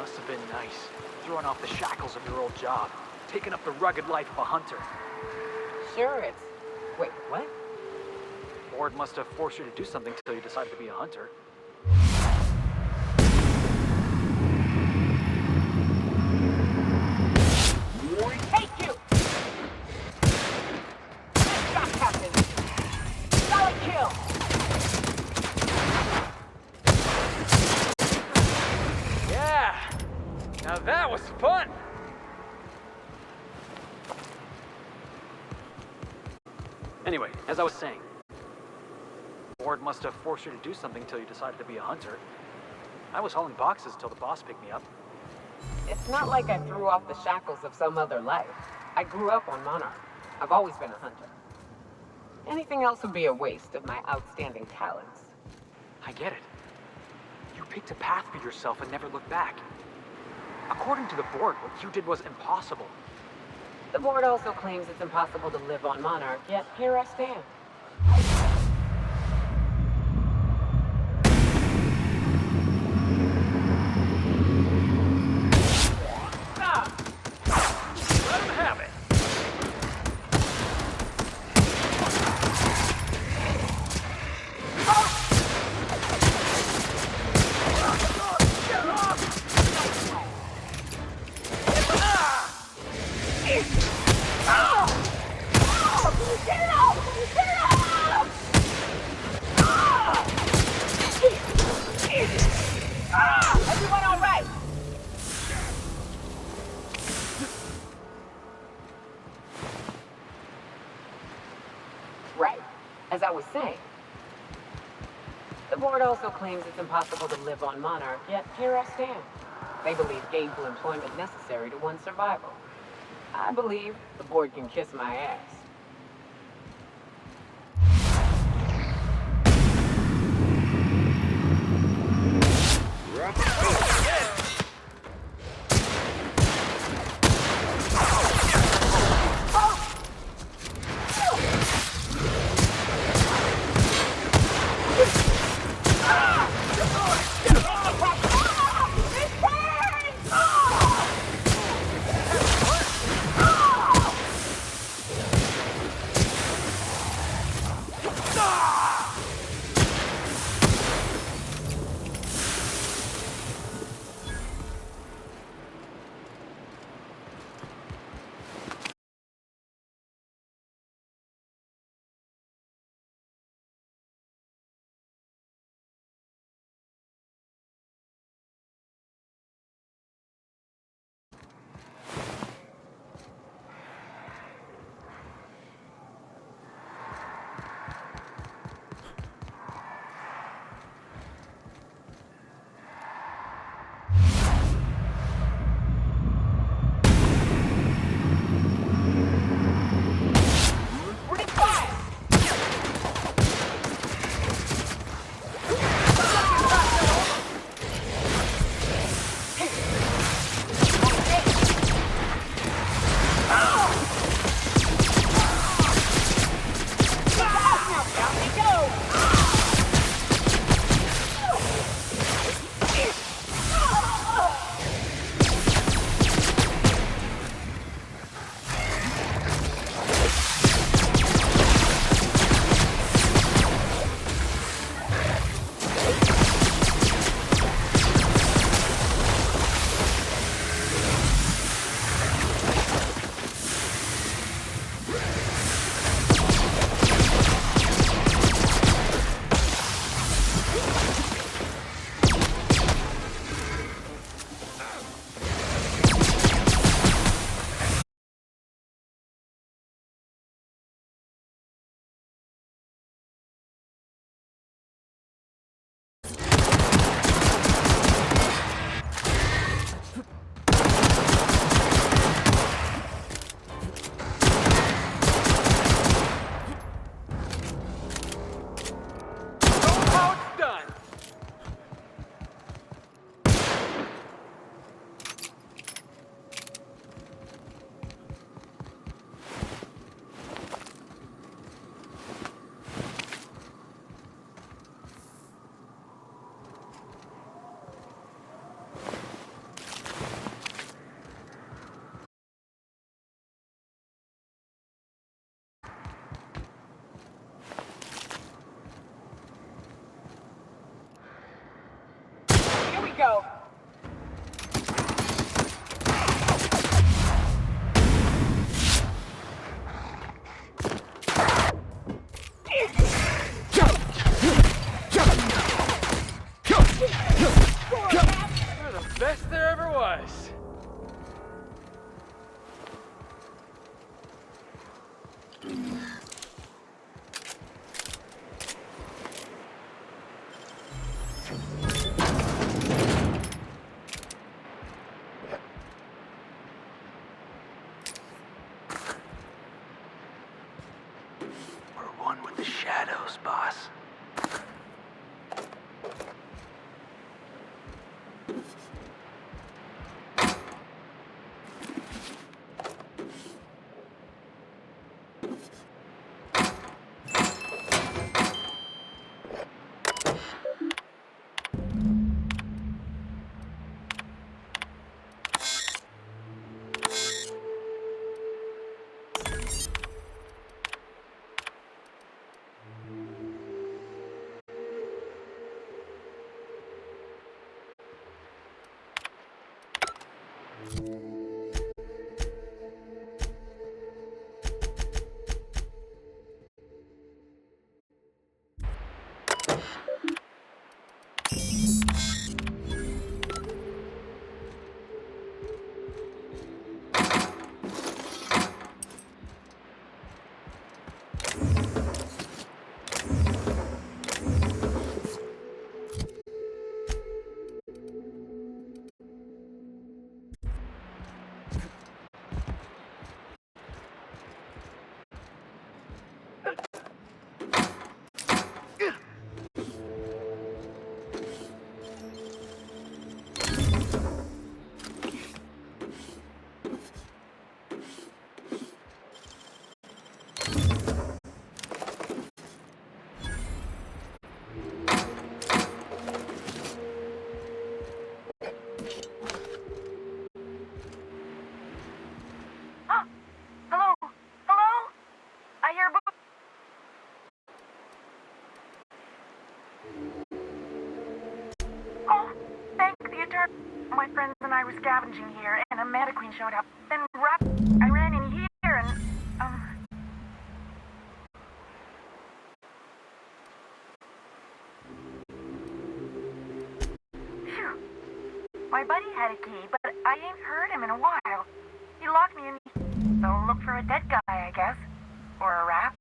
Must have been nice, throwing off the shackles of your old job, taking up the rugged life of a hunter. Sure, it's... Wait, what? Board must have forced you to do something until you decided to be a hunter. Take you! Nice shot, Captain! Solid kill! Yeah! Now that was fun! Anyway, as I was saying, Board must have forced you to do something until you decided to be a hunter. I was hauling boxes till the boss picked me up. It's not like I threw off the shackles of some other life. I grew up on Monarch. I've always been a hunter. Anything else would be a waste of my outstanding talents. I get it. You picked a path for yourself and never looked back. According to the Board, what you did was impossible. The Board also claims it's impossible to live on Monarch, yet here I stand. Let him have it! Everyone all right? Right. As I was saying, the Board also claims it's impossible to live on Monarch, yet here I stand. They believe gainful employment necessary to one's survival. I believe the Board can kiss my ass. go. You're the best there ever was. We're one with the shadows, boss. Hello? Hello? I hear Oh, thank the attorney. My friends and I were scavenging here, and a Meta Queen showed up. Then I ran in here and, Phew. My buddy had a key, but I ain't heard him in a while. He locked me in. So look for a dead guy, I guess. Or a raft.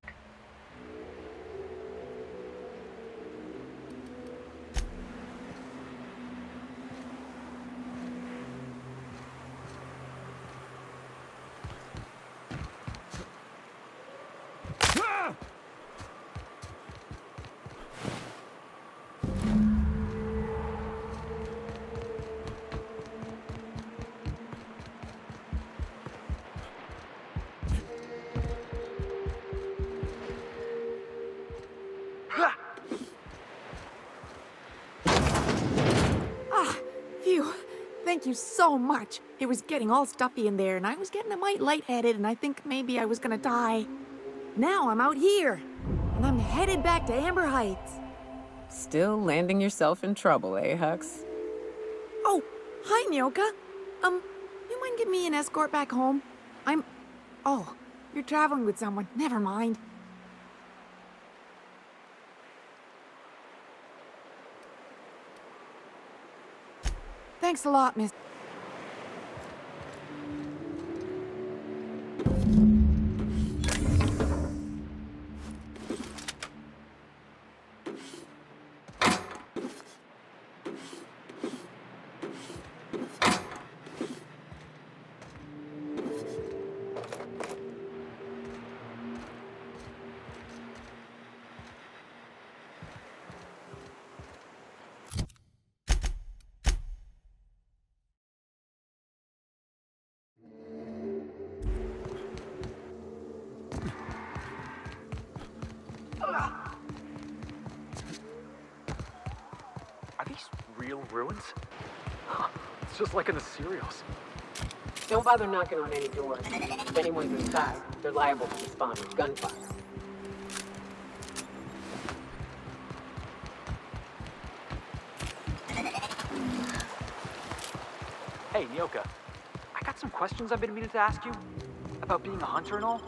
Phew. Thank you so much. It was getting all stuffy in there, and I was getting a mite lightheaded, and I think maybe I was gonna die. Now I'm out here, and I'm headed back to Amber Heights. Still landing yourself in trouble, eh, Hux? Oh, hi, Nyoka. You mind giving me an escort back home? Oh, you're traveling with someone. Never mind. Thanks a lot, miss. Are these real ruins? It's just like in the serials. Don't bother knocking on any doors. If anyone's inside, they're liable to respond with gunfire. Hey, Nyoka. I got some questions I've been meaning to ask you about being a hunter and all.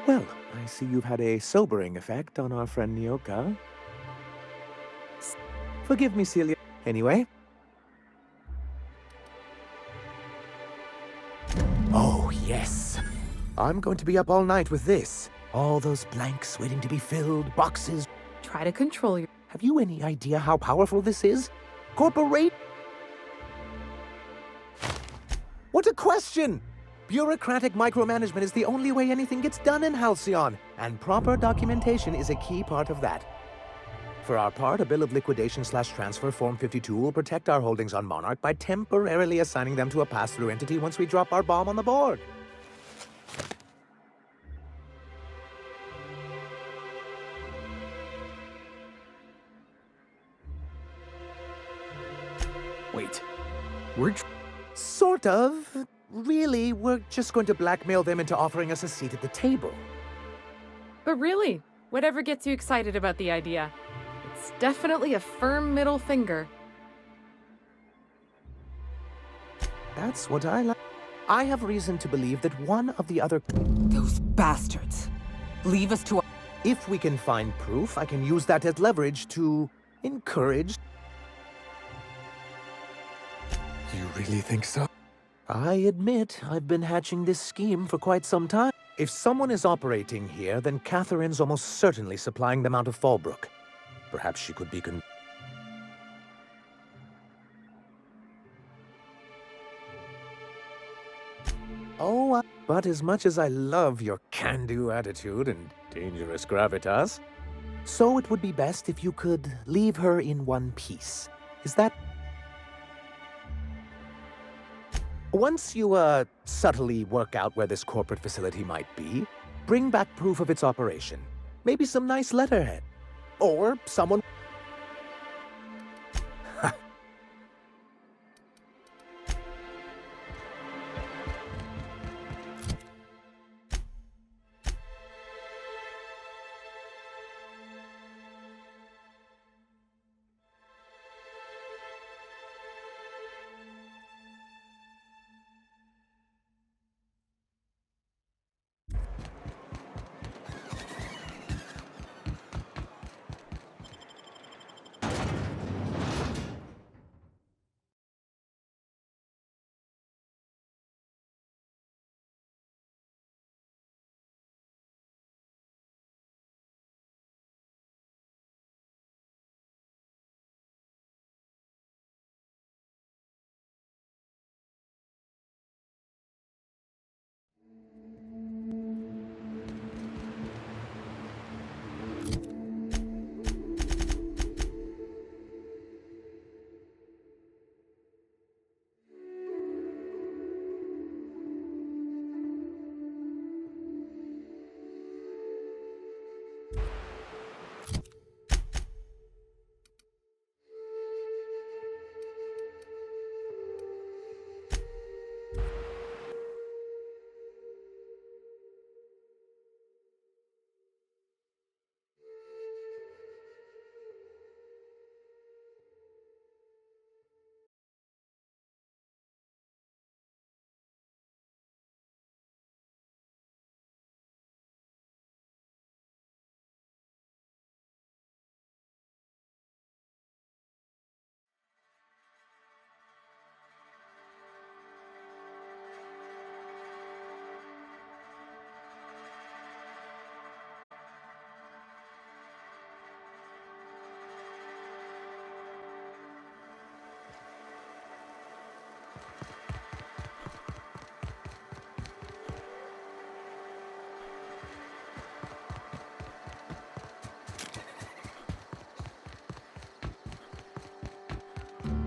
Well, I see you've had a sobering effect on our friend Nyoka. Forgive me, Celia. Anyway. Oh, yes. I'm going to be up all night with this. All those blanks waiting to be filled, boxes. Try to control your... Have you any idea how powerful this is? Corporate? What a question! Bureaucratic micromanagement is the only way anything gets done in Halcyon, and proper documentation is a key part of that. For our part, a bill of liquidation/transfer Form 52 will protect our holdings on Monarch by temporarily assigning them to a pass-through entity once we drop our bomb on the board. Wait, we're Sort of. Really, we're just going to blackmail them into offering us a seat at the table. But really, whatever gets you excited about the idea, it's definitely a firm middle finger. That's what I like. I have reason to believe that one of the other... Those bastards. Leave us to... If we can find proof, I can use that as leverage to encourage... You really think so? I admit I've been hatching this scheme for quite some time. If someone is operating here, then Catherine's almost certainly supplying them out of Fallbrook. Perhaps she could be but as much as I love your can-do attitude and dangerous gravitas, so it would be best if you could leave her in one piece. Is that... Once you, subtly work out where this corporate facility might be, bring back proof of its operation. Maybe some nice letterhead. Or someone...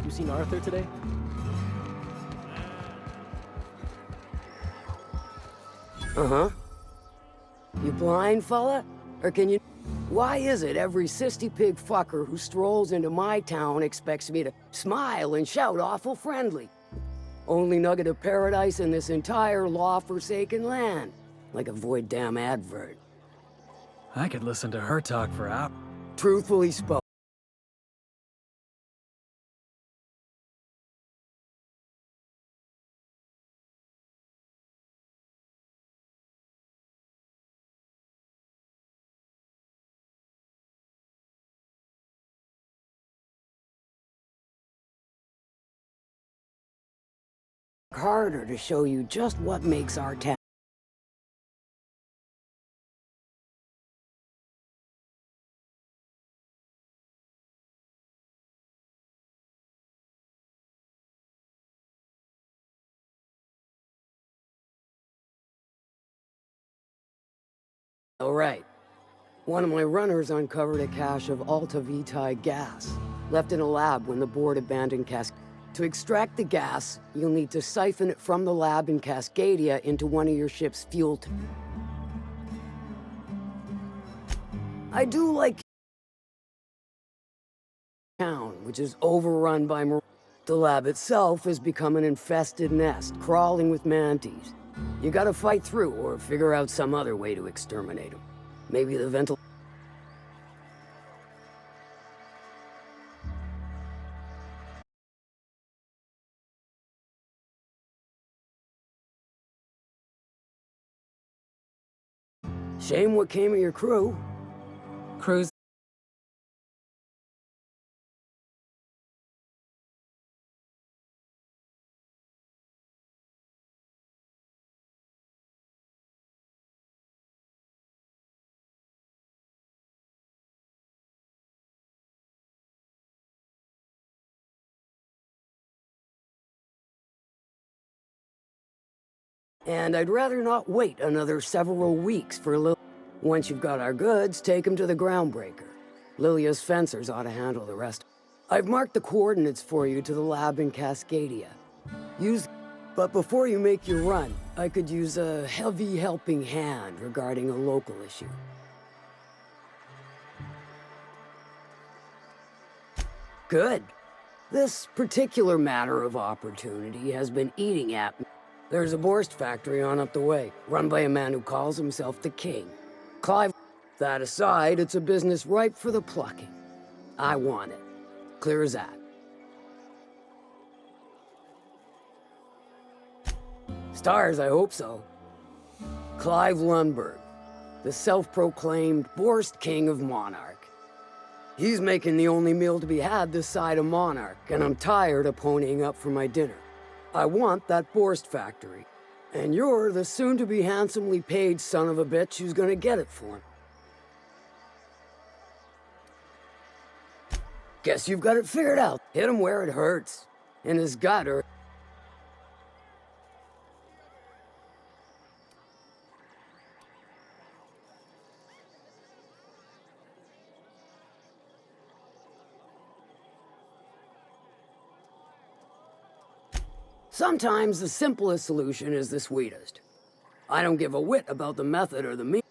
You seen Arthur today? Uh-huh. You blind, fella? Or can you... Why is it every sissy pig fucker who strolls into my town expects me to smile and shout awful friendly? Only nugget of paradise in this entire law-forsaken land. Like a void damn advert. I could listen to her talk for hours. Truthfully spoken. Harder to show you just what makes our town. All right. One of my runners uncovered a cache of Alta Vitae gas, left in a lab when the board abandoned To extract the gas, you'll need to siphon it from the lab in Cascadia into one of your ship's fuel I do like town, which is overrun by The lab itself has become an infested nest, crawling with mantis. You gotta fight through or figure out some other way to exterminate them. Maybe the Shame what came of your crew. Cruise. And I'd rather not wait another several weeks for Once you've got our goods, take them to the groundbreaker. Lilia's fencers ought to handle the rest. I've marked the coordinates for you to the lab in Cascadia. But before you make your run, I could use a heavy helping hand regarding a local issue. Good. This particular matter of opportunity has been eating at me. There's a Borst factory on up the way, run by a man who calls himself the King. Clive. That aside, it's a business ripe for the plucking. I want it. Clear as that. Stars, I hope so. Clive Lundberg, the self-proclaimed Borst King of Monarch. He's making the only meal to be had this side of Monarch, and I'm tired of ponying up for my dinner. I want that Borst factory, and you're the soon-to-be handsomely paid son of a bitch who's gonna get it for him. Guess you've got it figured out. Hit him where it hurts. In his gut or... Sometimes the simplest solution is the sweetest. I don't give a whit about the method or the means.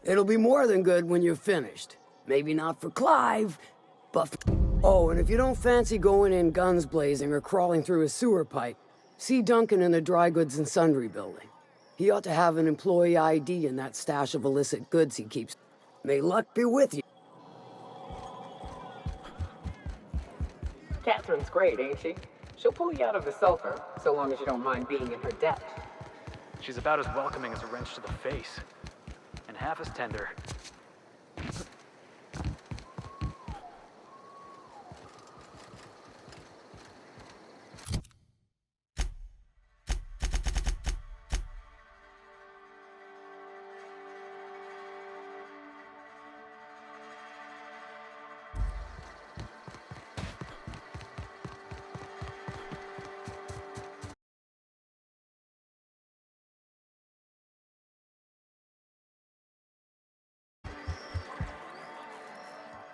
It'll be more than good when you're finished. Maybe not for Clive, but for... Oh, and if you don't fancy going in guns blazing or crawling through a sewer pipe, see Duncan in the Dry Goods and Sundry building. He ought to have an employee ID in that stash of illicit goods he keeps. May luck be with you. Catherine's great, ain't she? She'll pull you out of the sulfur, so long as you don't mind being in her debt. She's about as welcoming as a wrench to the face. And half as tender.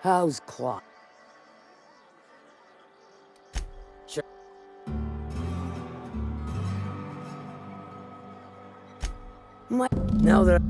How's Clive? Now that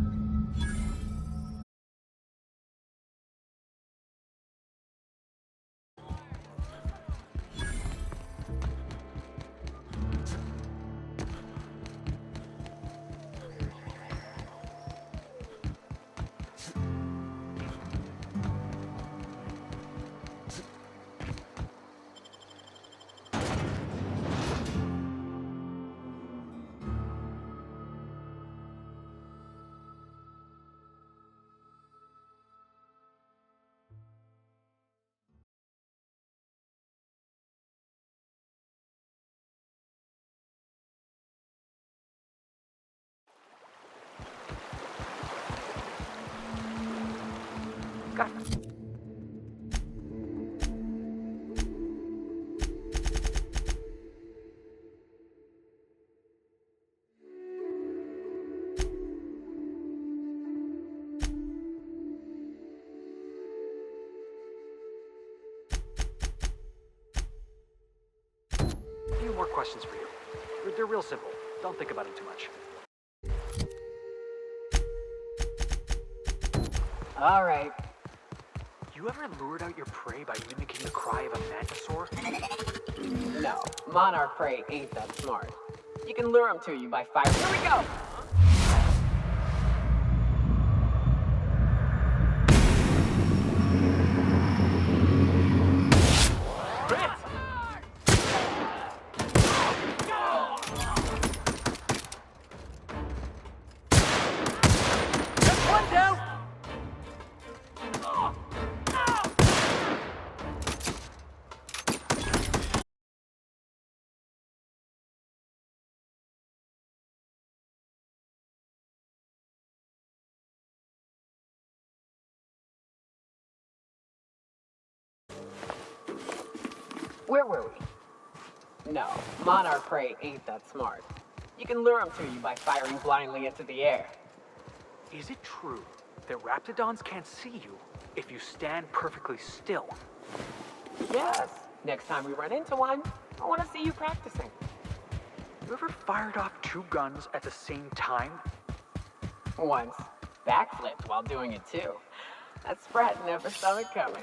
Got a few more questions for you. They're real simple. Don't think about it too much. All right. You ever lured out your prey by mimicking the cry of a mantisaur? No, monarch prey ain't that smart. You can lure them to you by fire. Here we go! One down! Where were we? No, monarch prey ain't that smart. You can lure them to you by firing blindly into the air. Is it true that raptidons can't see you if you stand perfectly still? Yes. Next time we run into one, I want to see you practicing. You ever fired off two guns at the same time? Once. Backflipped while doing it too. That Sprat never saw it coming.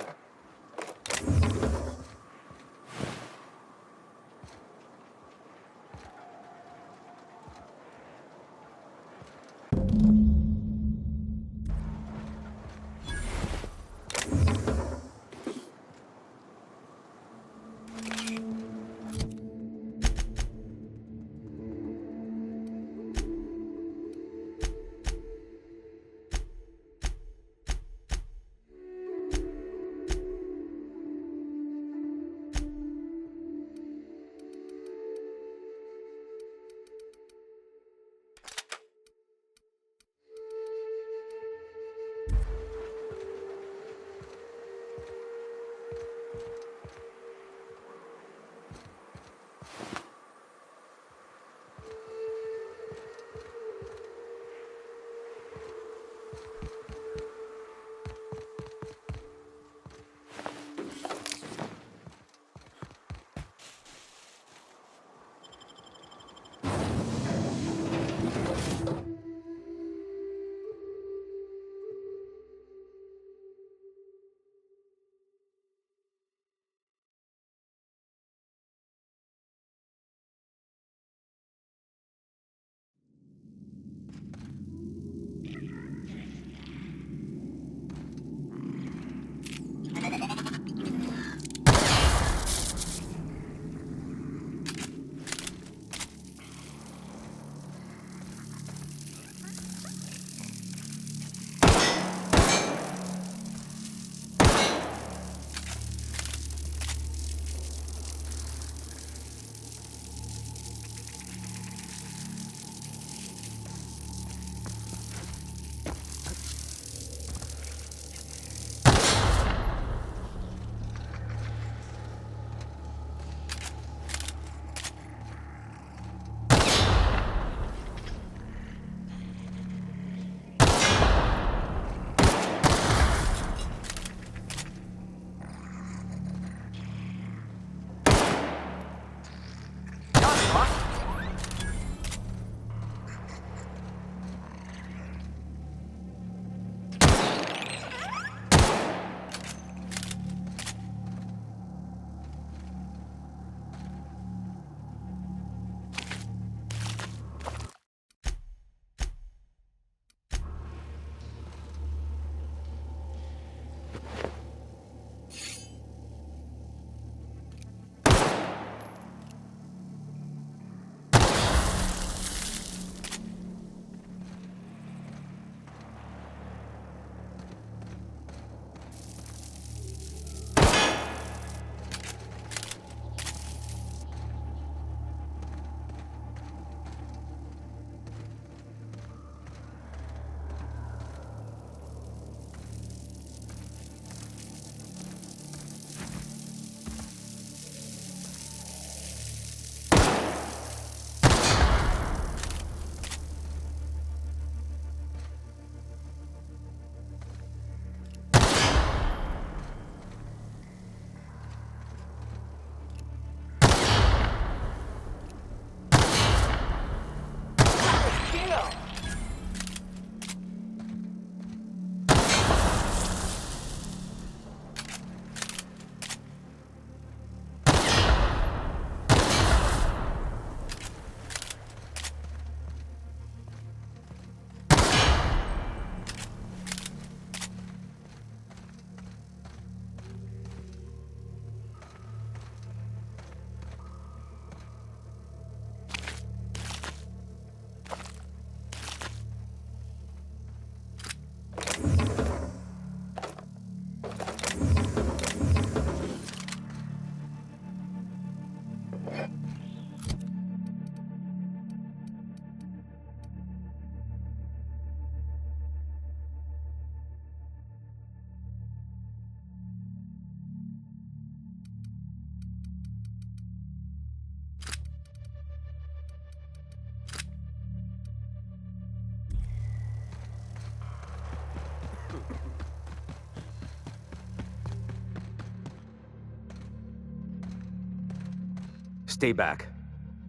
Stay back.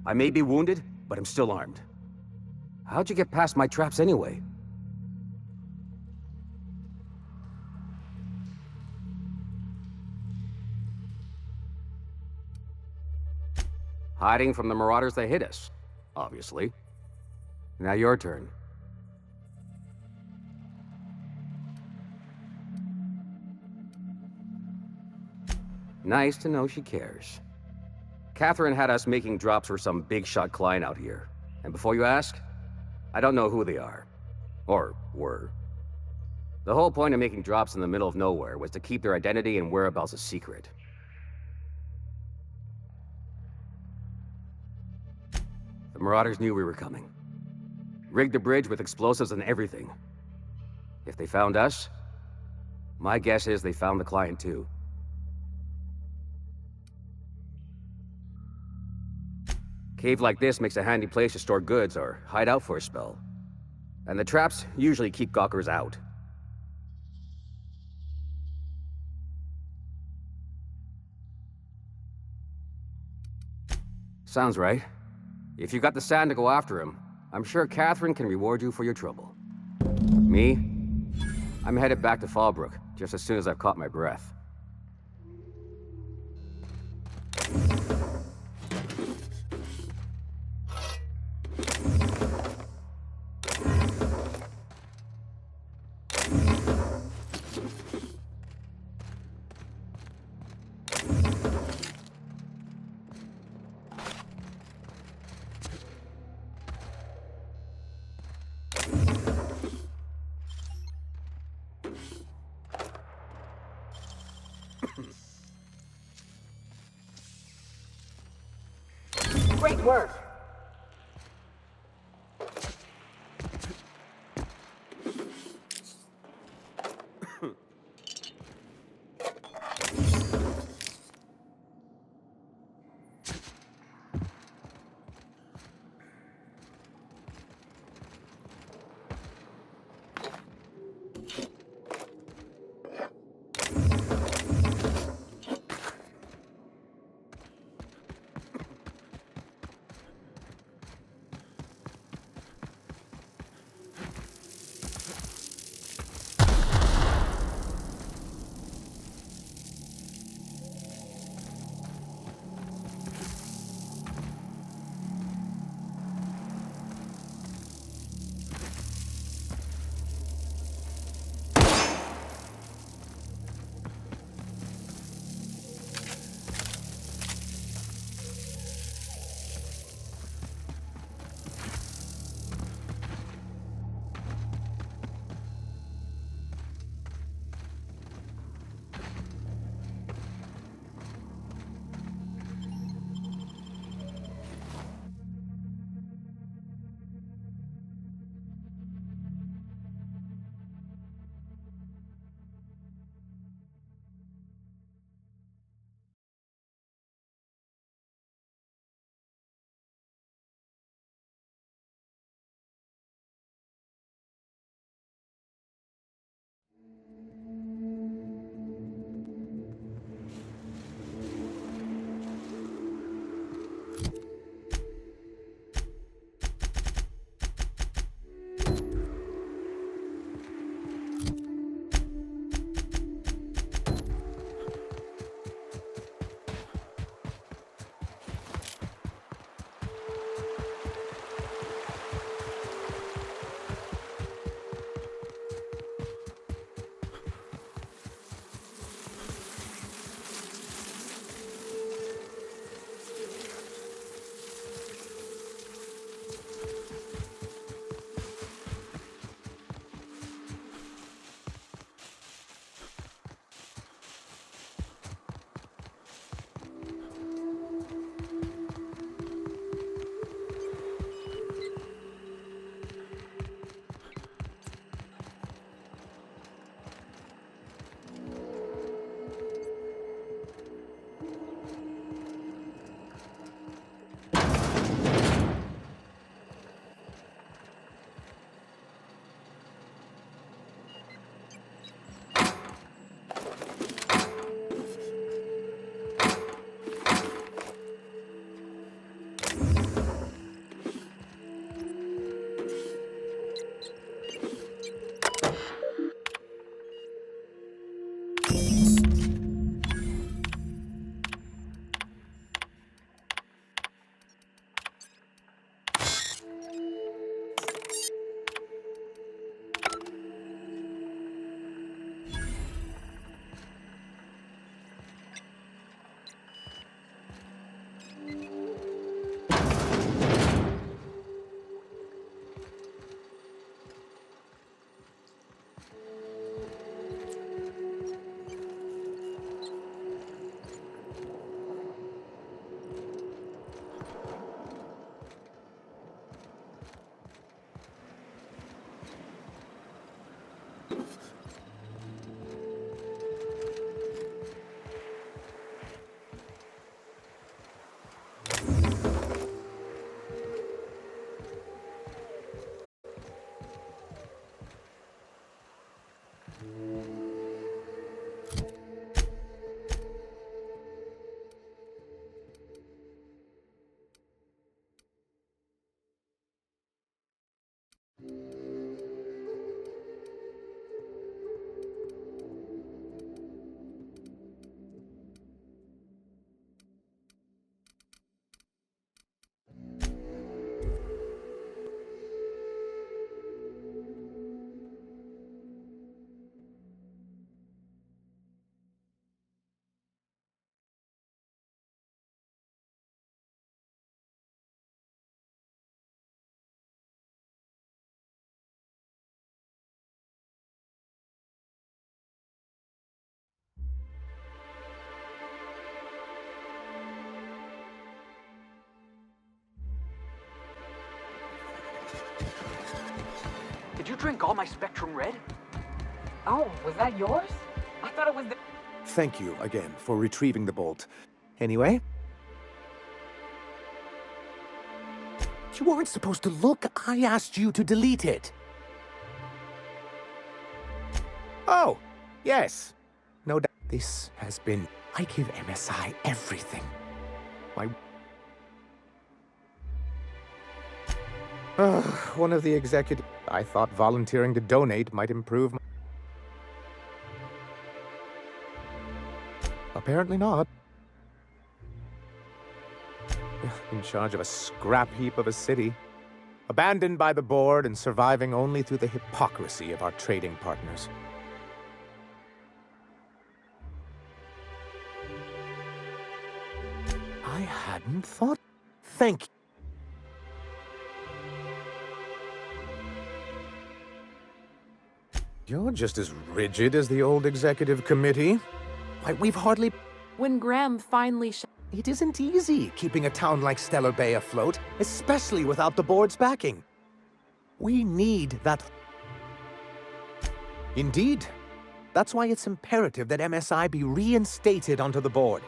I may be wounded, but I'm still armed. How'd you get past my traps anyway? Hiding from the marauders that hit us, obviously. Now your turn. Nice to know she cares. Catherine had us making drops for some big-shot client out here. And before you ask, I don't know who they are. Or were. The whole point of making drops in the middle of nowhere was to keep their identity and whereabouts a secret. The Marauders knew we were coming. Rigged the bridge with explosives and everything. If they found us, my guess is they found the client too. Cave like this makes a handy place to store goods or hide out for a spell. And the traps usually keep gawkers out. Sounds right. If you got the sand to go after him, I'm sure Catherine can reward you for your trouble. Me? I'm headed back to Fallbrook just as soon as I've caught my breath. Great work. you drink all my Spectrum Red? Oh, was that yours? I thought it was the... Thank you again for retrieving the bolt. Anyway, you weren't supposed to look. I asked you to delete it. Oh, yes. No doubt. This has been... I give MSI everything. One of the executive... I thought volunteering to donate might improve my... Apparently not. In charge of a scrap heap of a city. Abandoned by the board and surviving only through the hypocrisy of our trading partners. I hadn't thought... Thank you. You're just as rigid as the old executive committee. Why, we've hardly... When Graham finally It isn't easy keeping a town like Stellar Bay afloat, especially without the board's backing. We need that... Indeed. That's why it's imperative that MSI be reinstated onto the board.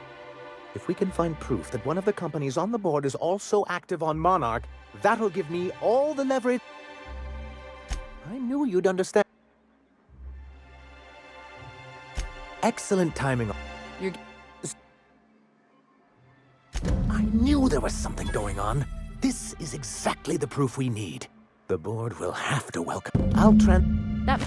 If we can find proof that one of the companies on the board is also active on Monarch, that'll give me all the leverage... I knew you'd understand. Excellent timing. I knew there was something going on. This is exactly the proof we need. The board will have to welcome... That...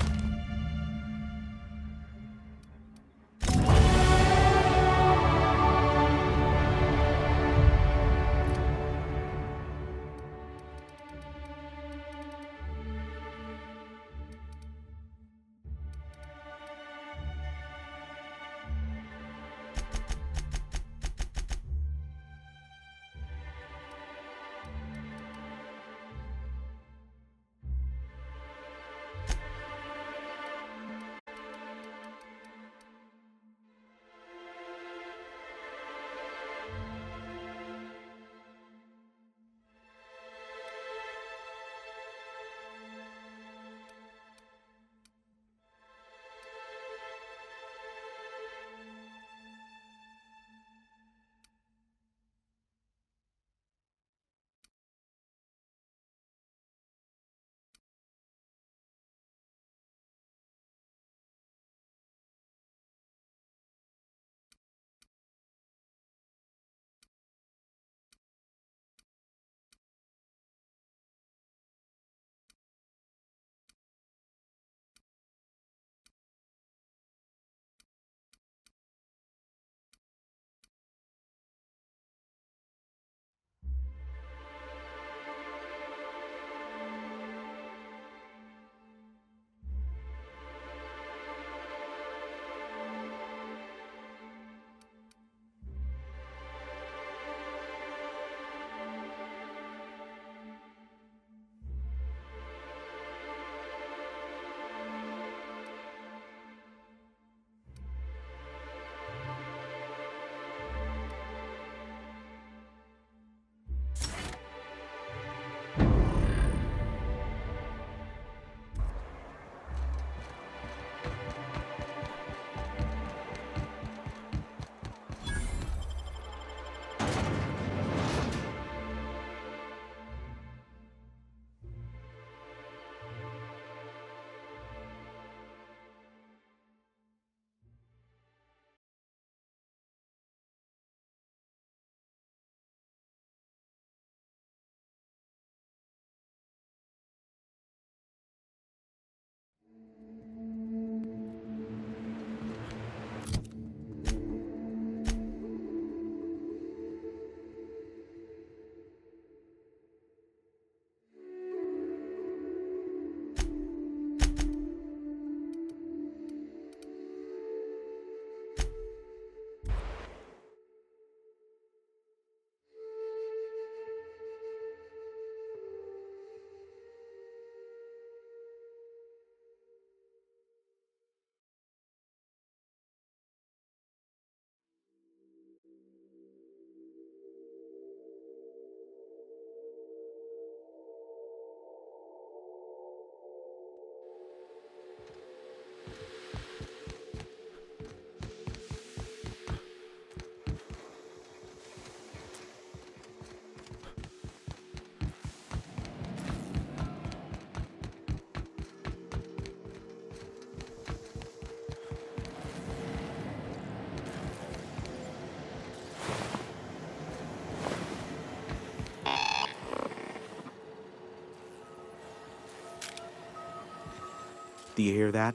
Do you hear that?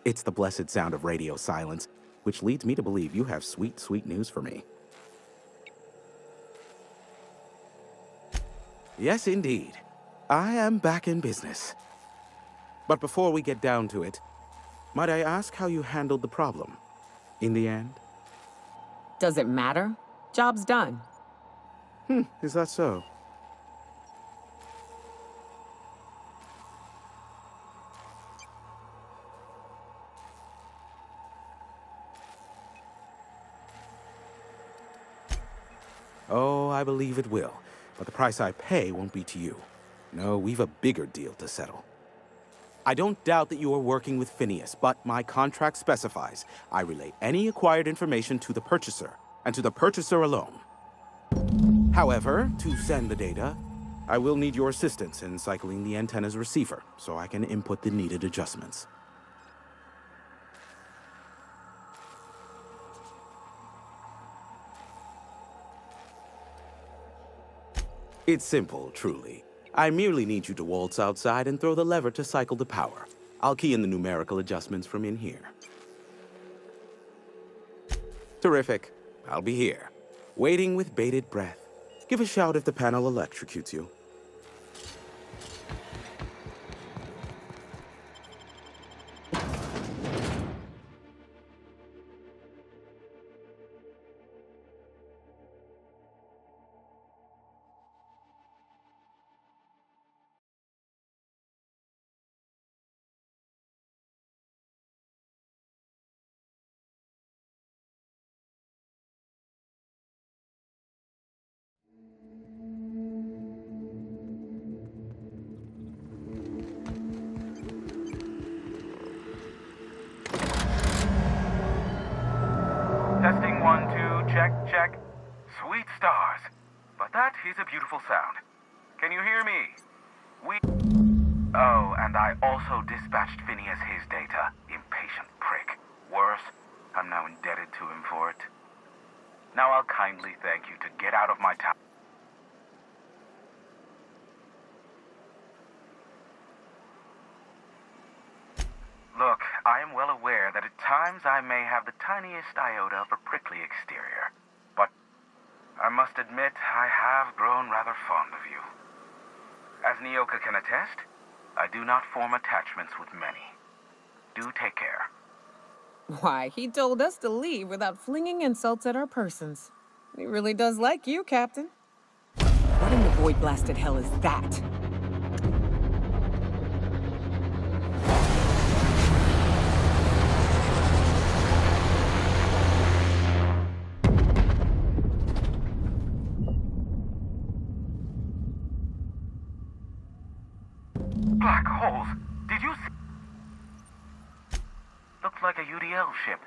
It's the blessed sound of radio silence, which leads me to believe you have sweet, sweet news for me. Yes, indeed. I am back in business. But before we get down to it, might I ask how you handled the problem? In the end? Does it matter? Job's done. Is that so? Oh, I believe it will. But the price I pay won't be to you. No, we've a bigger deal to settle. I don't doubt that you are working with Phineas, but my contract specifies I relay any acquired information to the purchaser, and to the purchaser alone. However, to send the data, I will need your assistance in cycling the antenna's receiver, so I can input the needed adjustments. It's simple, truly. I merely need you to waltz outside and throw the lever to cycle the power. I'll key in the numerical adjustments from in here. Terrific. I'll be here, waiting with bated breath. Give a shout if the panel electrocutes you. Testing 1, 2, check, check. Sweet stars. But that is a beautiful sound. Can you hear me? Oh, and I also dispatched Phineas his data. Impatient prick. Worse, I'm now indebted to him for it. Now I'll kindly thank you to get out of my town. Look, I am well aware that at times I may have the tiniest iota of a prickly exterior. But I must admit I have grown rather fond of you. As Nyoka can attest, I do not form attachments with many. Do take care. Why, he told us to leave without flinging insults at our persons. He really does like you, Captain. What in the void blasted hell is that? Black holes. Did you see? Looked like a UDL ship.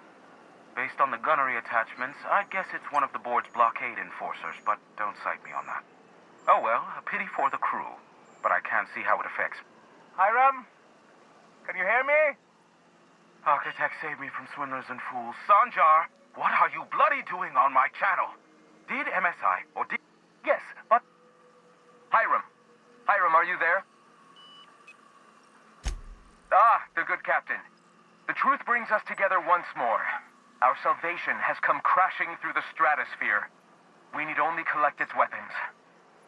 Based on the gunnery attachments, I'd guess it's one of the board's blockade enforcers, but don't cite me on that. Oh well, a pity for the crew. But I can't see how it affects. Hiram? Can you hear me? Architect saved me from swindlers and fools. Sanjar, what are you bloody doing on my channel? Did MSI, or did... Yes, but... Hiram. Hiram, are you there? Ah, the good captain. The truth brings us together once more. Our salvation has come crashing through the stratosphere. We need only collect its weapons.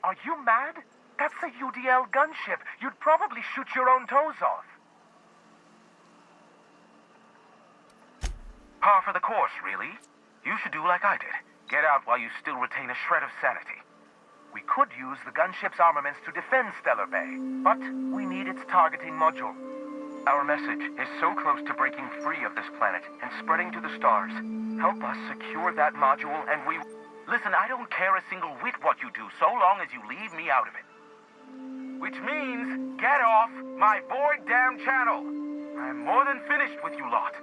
Are you mad? That's a UDL gunship. You'd probably shoot your own toes off. Par for the course, really. You should do like I did. Get out while you still retain a shred of sanity. We could use the gunship's armaments to defend Stellar Bay, but we need its targeting module. Our message is so close to breaking free of this planet and spreading to the stars. Help us secure that module and we... Listen, I don't care a single whit what you do, so long as you leave me out of it. Which means, get off my void damn channel. I'm more than finished with you lot.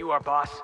you are, boss.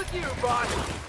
with you, boss.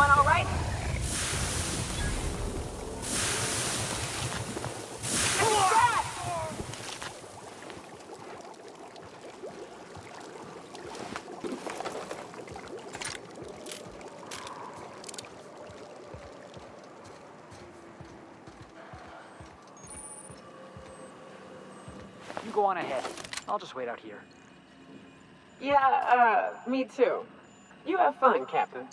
Everyone all right? You go on ahead. I'll just wait out here. Yeah, me too. You have fun, Captain.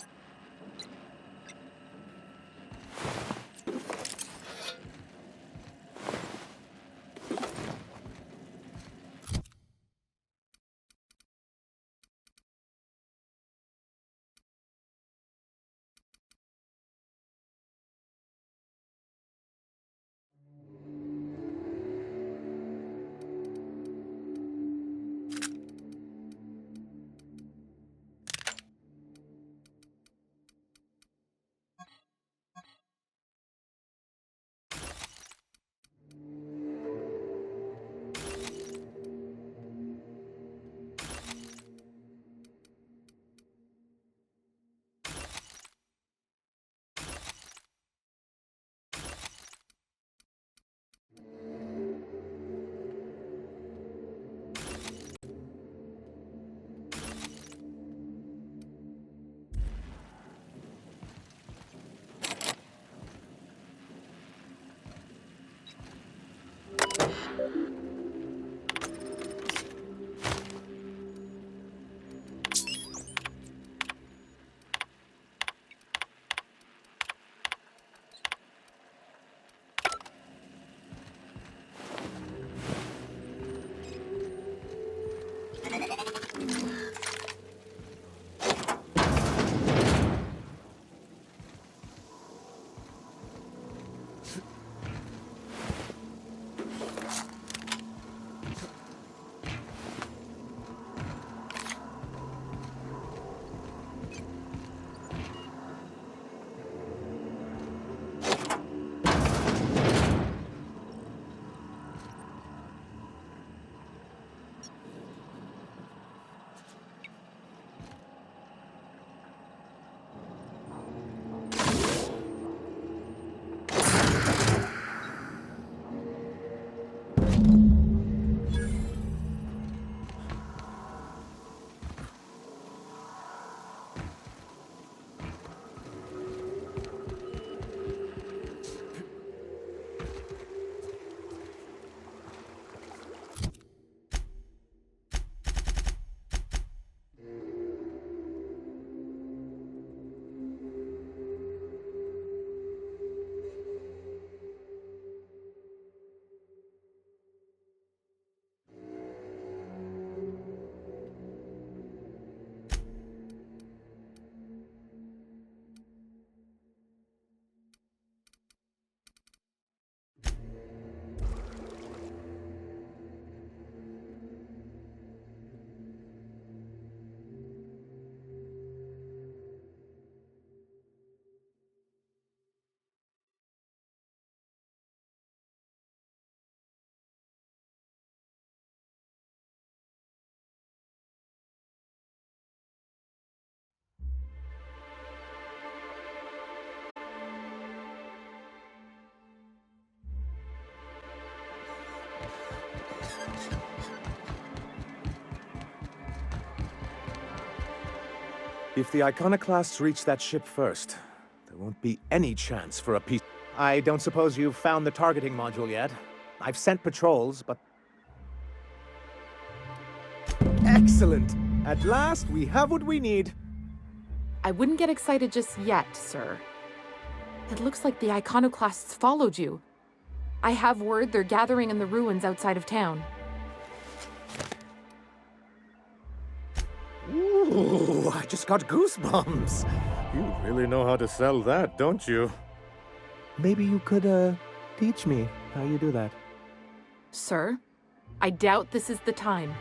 If the Iconoclasts reach that ship first, there won't be any chance for a peace. I don't suppose you've found the targeting module yet? I've sent patrols, but... Excellent! At last, we have what we need. I wouldn't get excited just yet, sir. It looks like the Iconoclasts followed you. I have word they're gathering in the ruins outside of town. Ooh, I just got goosebumps. You really know how to sell that, don't you? Maybe you could, teach me how you do that. Sir, I doubt this is the time.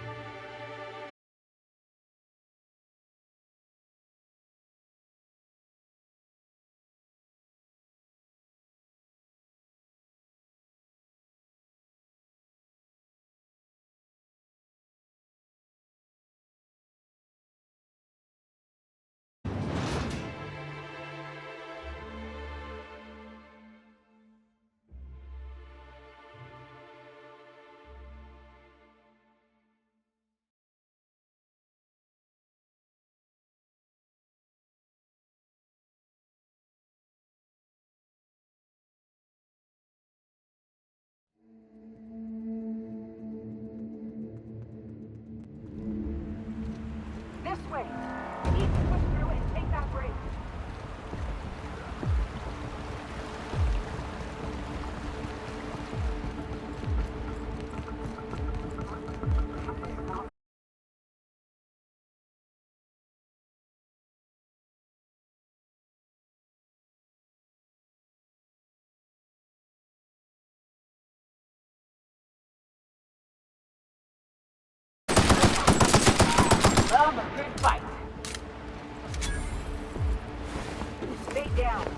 down.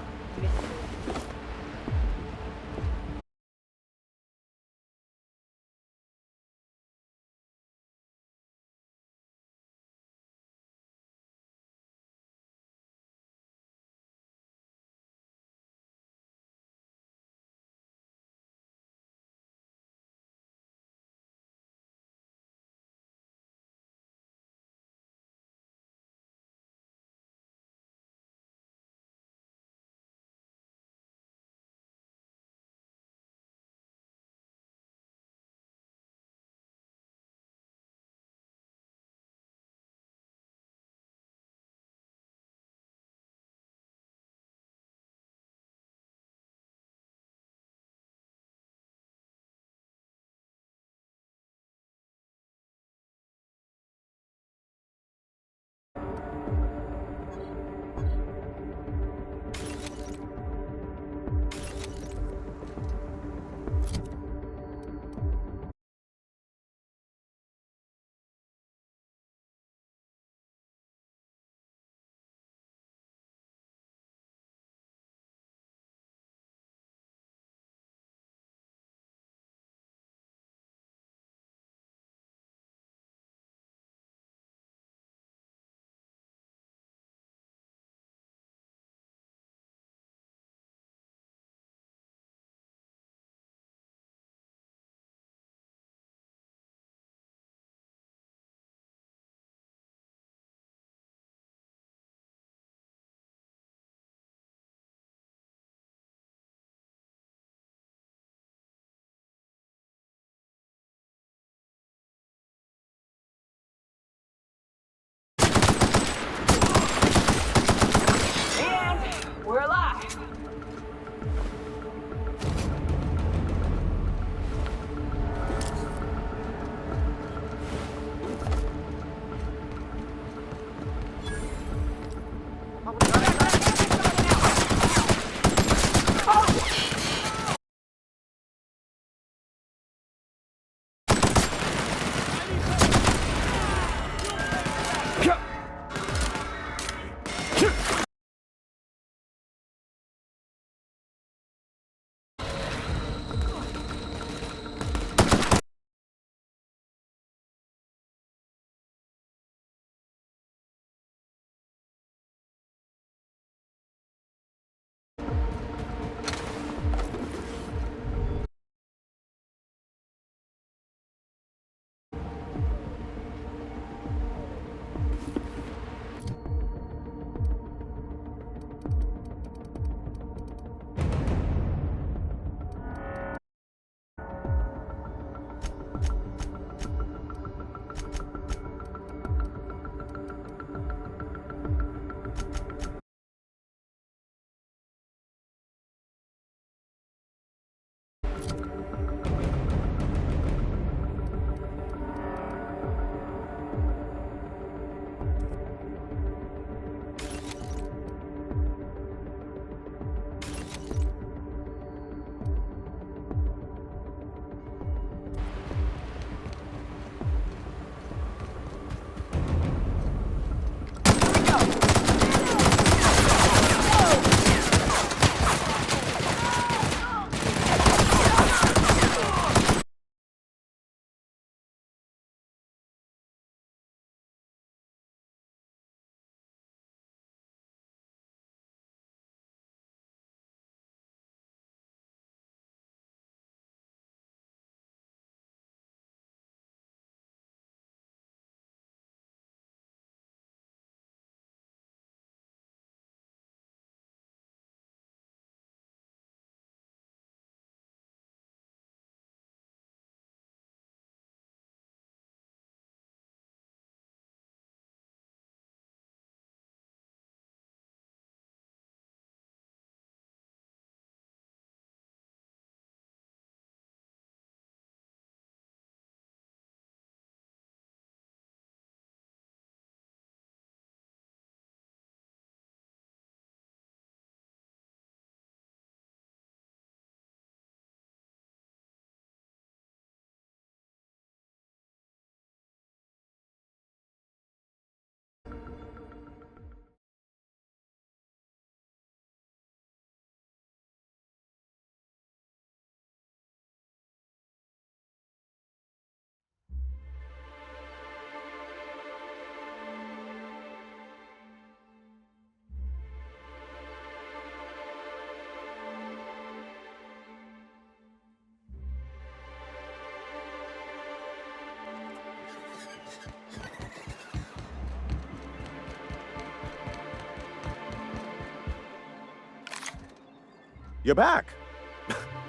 You're back.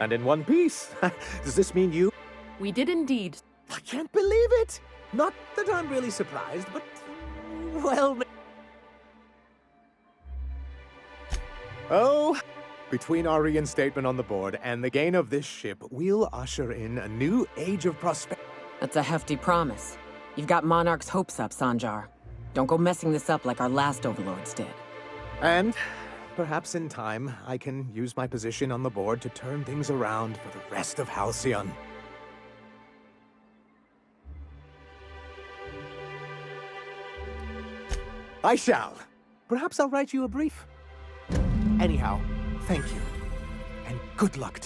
And in one piece. Does this mean you? We did indeed. I can't believe it! Not that I'm really surprised, but... well... Oh, between our reinstatement on the board and the gain of this ship, we'll usher in a new age of prosperity. That's a hefty promise. You've got Monarch's hopes up, Sanjar. Don't go messing this up like our last overlords did. And perhaps in time, I can use my position on the board to turn things around for the rest of Halcyon. I shall. Perhaps I'll write you a brief. Anyhow, thank you. And good luck.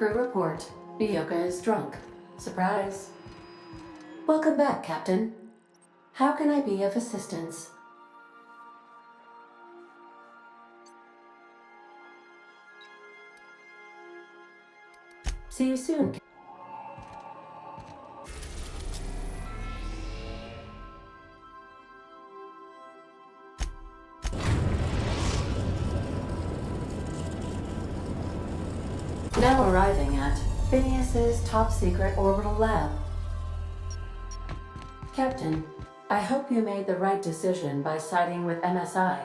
Crew report. Byoka is drunk. Surprise. Welcome back, Captain. How can I be of assistance? See you soon. Now arriving at Phineas's top-secret orbital lab. Captain, I hope you made the right decision by siding with MSI.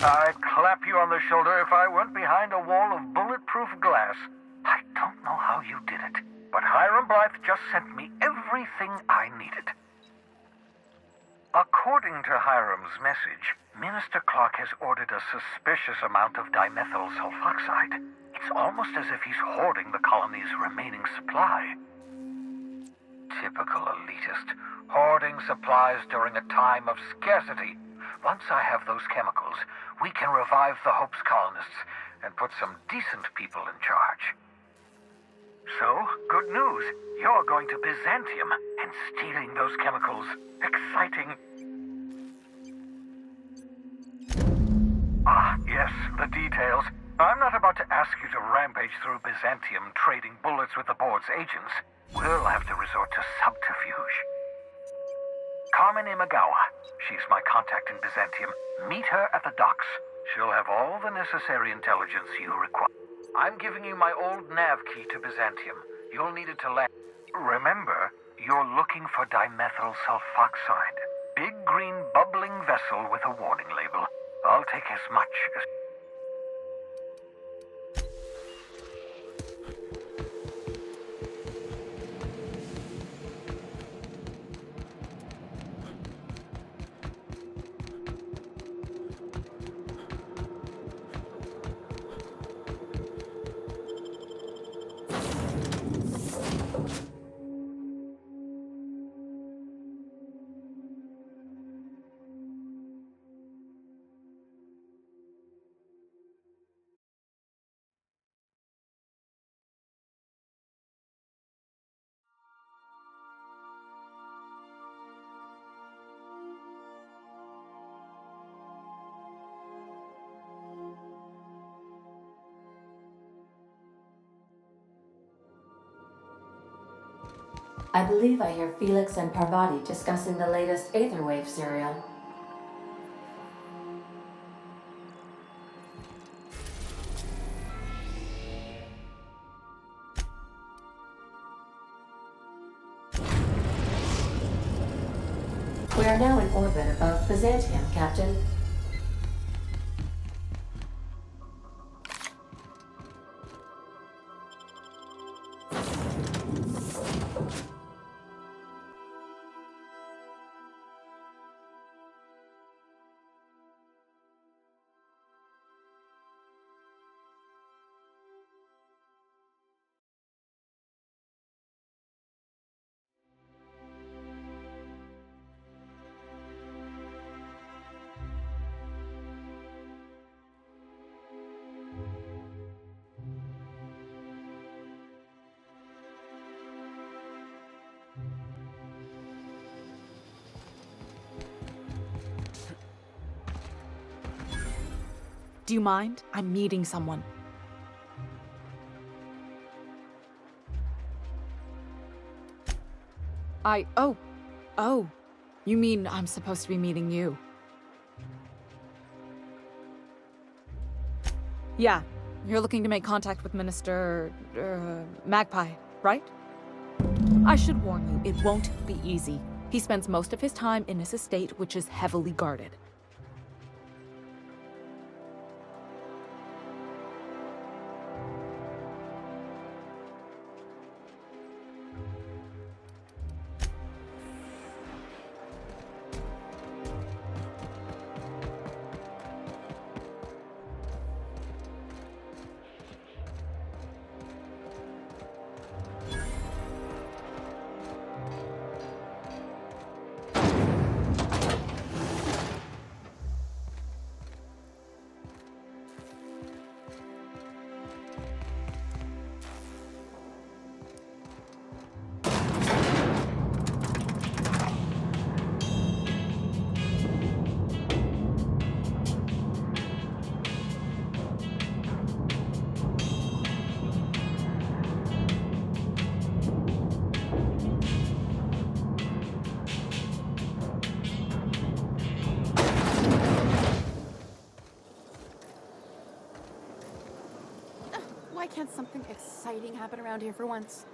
I'd clap you on the shoulder if I weren't behind a wall of bulletproof glass. I don't know how you did it, but Hiram Blythe just sent me everything I needed. According to Hiram's message, Minister Clark has ordered a suspicious amount of dimethyl sulfoxide. It's almost as if he's hoarding the colony's remaining supply. Typical elitist, hoarding supplies during a time of scarcity. Once I have those chemicals, we can revive the Hope's colonists and put some decent people in charge. So, good news. You're going to Byzantium and stealing those chemicals. Exciting. Ah, yes, the details. I'm not about to ask you to rampage through Byzantium trading bullets with the board's agents. We'll have to resort to subterfuge. Carmen Imagawa. She's my contact in Byzantium. Meet her at the docks. She'll have all the necessary intelligence you require. I'm giving you my old nav key to Byzantium. You'll need it to land. Remember, you're looking for dimethyl sulfoxide. Big green bubbling vessel with a warning label. I'll take as much as... I believe I hear Felix and Parvati discussing the latest Aetherwave serial. We are now in orbit above Byzantium, Captain. Do you mind? I'm meeting someone. Oh. You mean I'm supposed to be meeting you? Yeah, you're looking to make contact with Minister... Magpie, right? I should warn you, it won't be easy. He spends most of his time in his estate, which is heavily guarded. Why can't something exciting happen around here for once?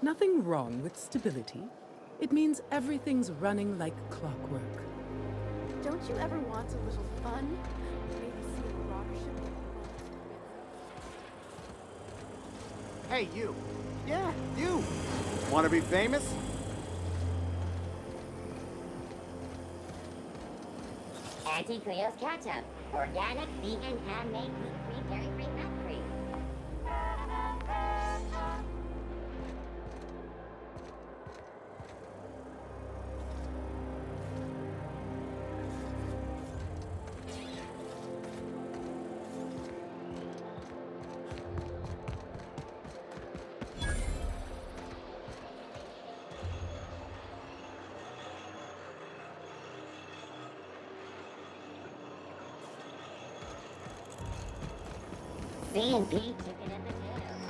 Nothing wrong with stability. It means everything's running like clockwork. Don't you ever want a little fun? Maybe see a marauder ship that Hey, you. Yeah, you. Want to be famous? Auntie Cleo's ketchup. Organic, vegan, handmade, gluten-free, dairy-free, nut-free. C&P chicken and potatoes.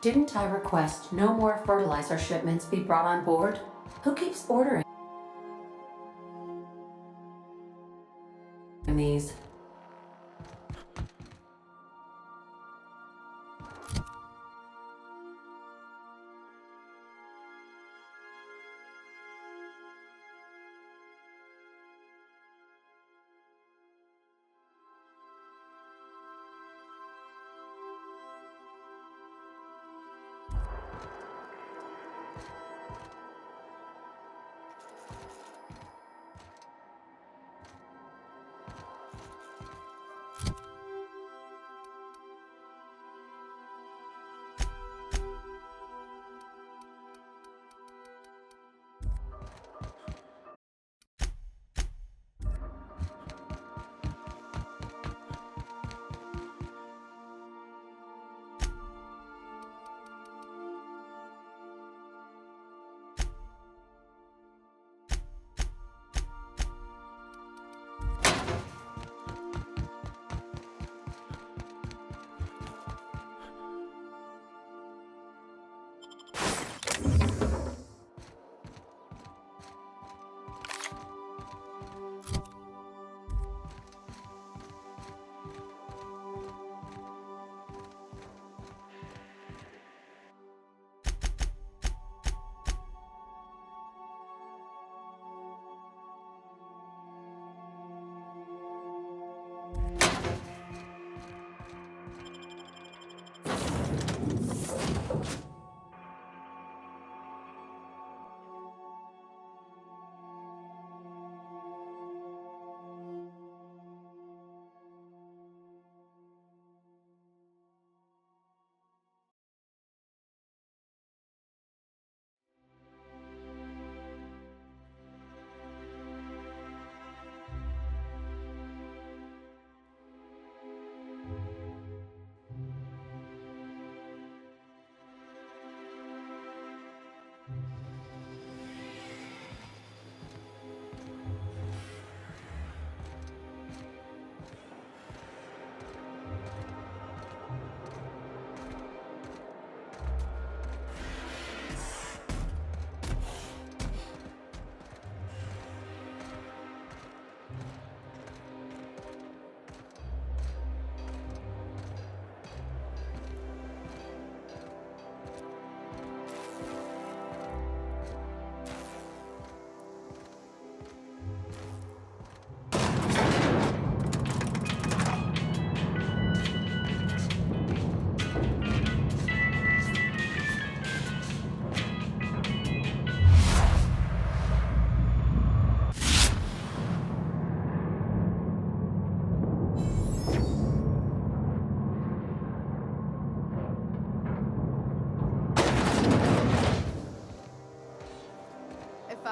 Didn't I request no more fertilizer shipments be brought on board? Who keeps ordering these?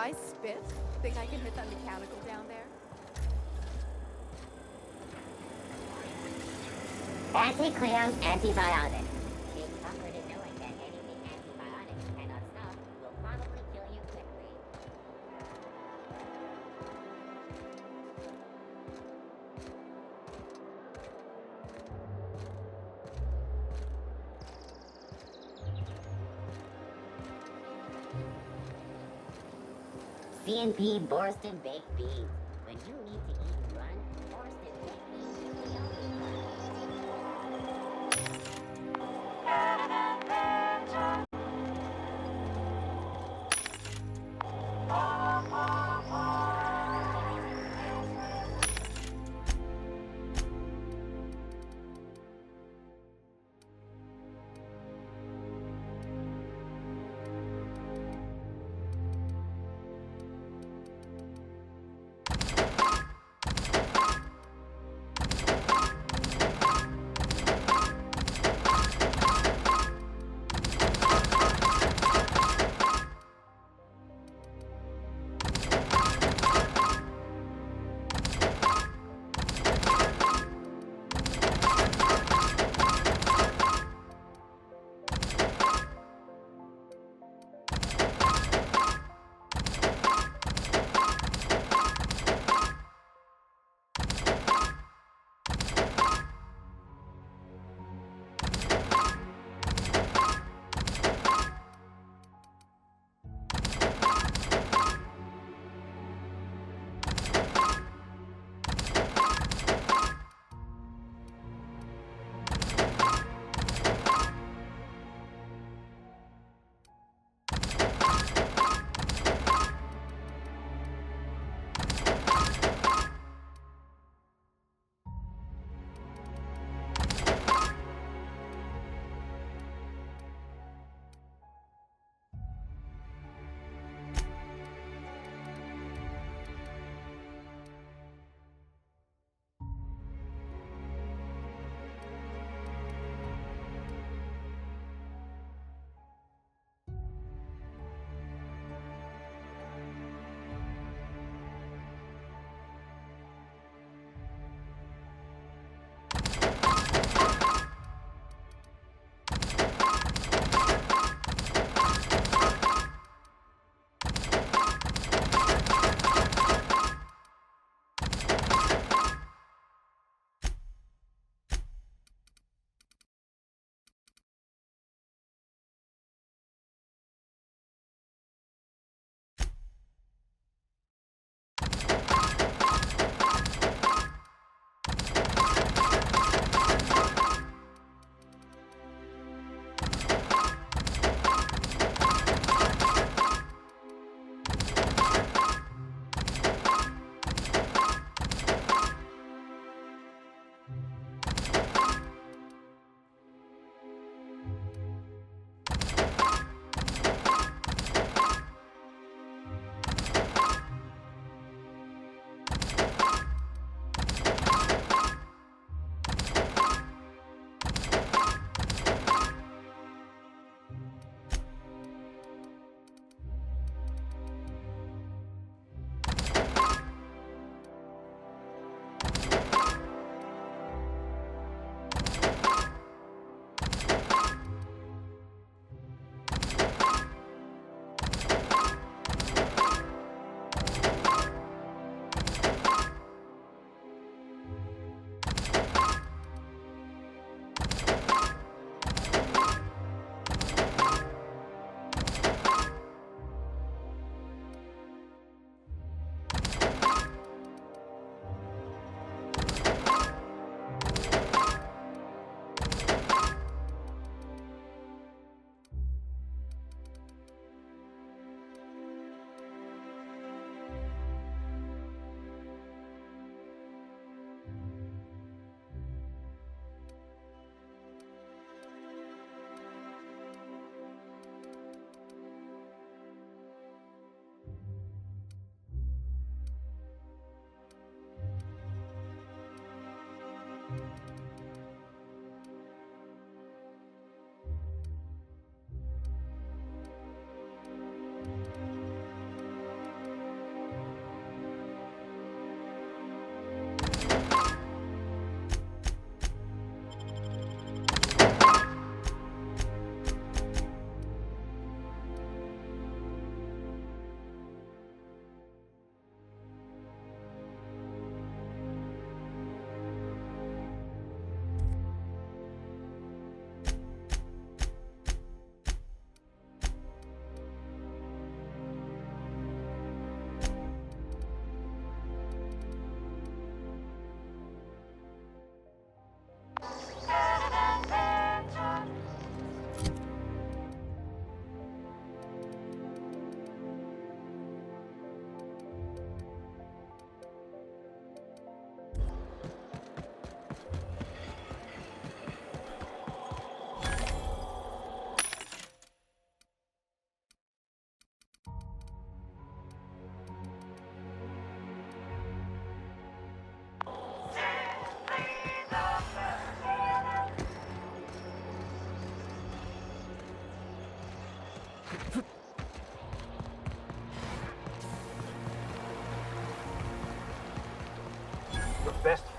I spit? Think I can hit that mechanical down there? Anti-Cleo's antibiotic. Take comfort in knowing that anything antibiotics cannot stop will probably kill you quickly. C&P Borston Baked Beans. When you need to eat and run, Borston Baked Beans is the only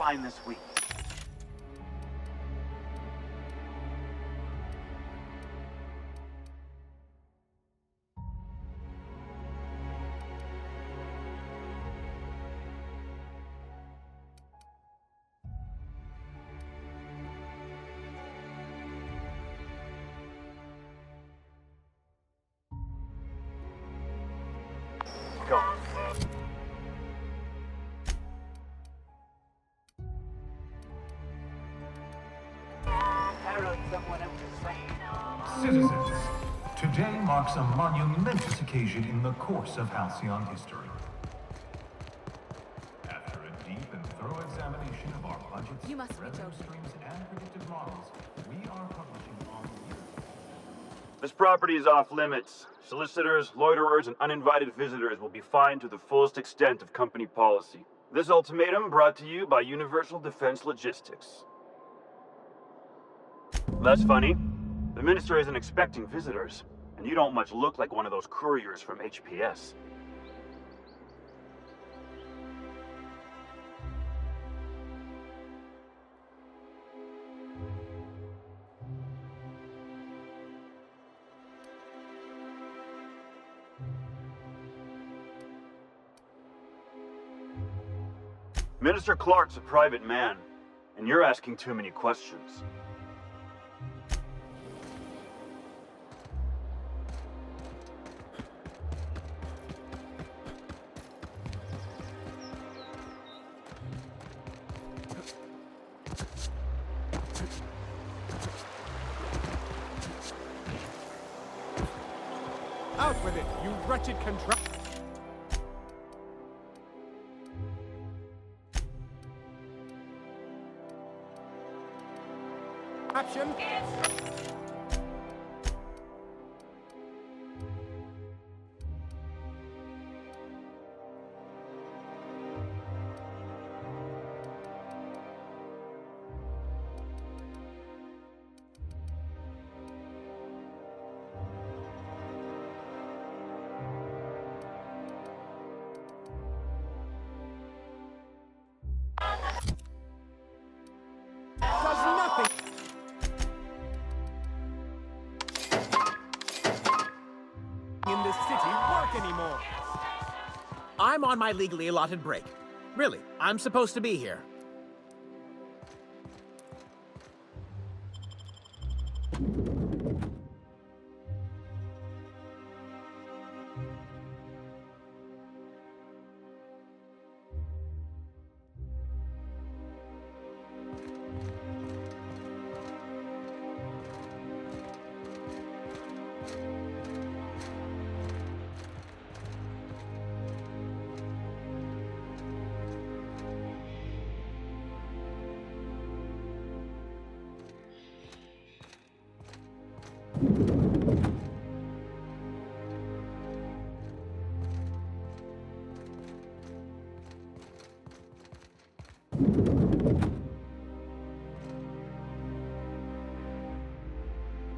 fine this week. Go. Citizens, today marks a monumentous occasion in the course of Halcyon history. After a deep and thorough examination of our budgets, You must be revenue joking. streams, and predictive models, we are publishing on This property is off limits. Solicitors, loiterers, and uninvited visitors will be fined to the fullest extent of company policy. This ultimatum brought to you by Universal Defense Logistics. That's funny. The Minister isn't expecting visitors, and you don't much look like one of those couriers from HPS. Minister Clark's a private man, and you're asking too many questions. Out with it, you wretched contra- Action! Does nothing. In this city work anymore. I'm on my legally allotted break. Really, I'm supposed to be here.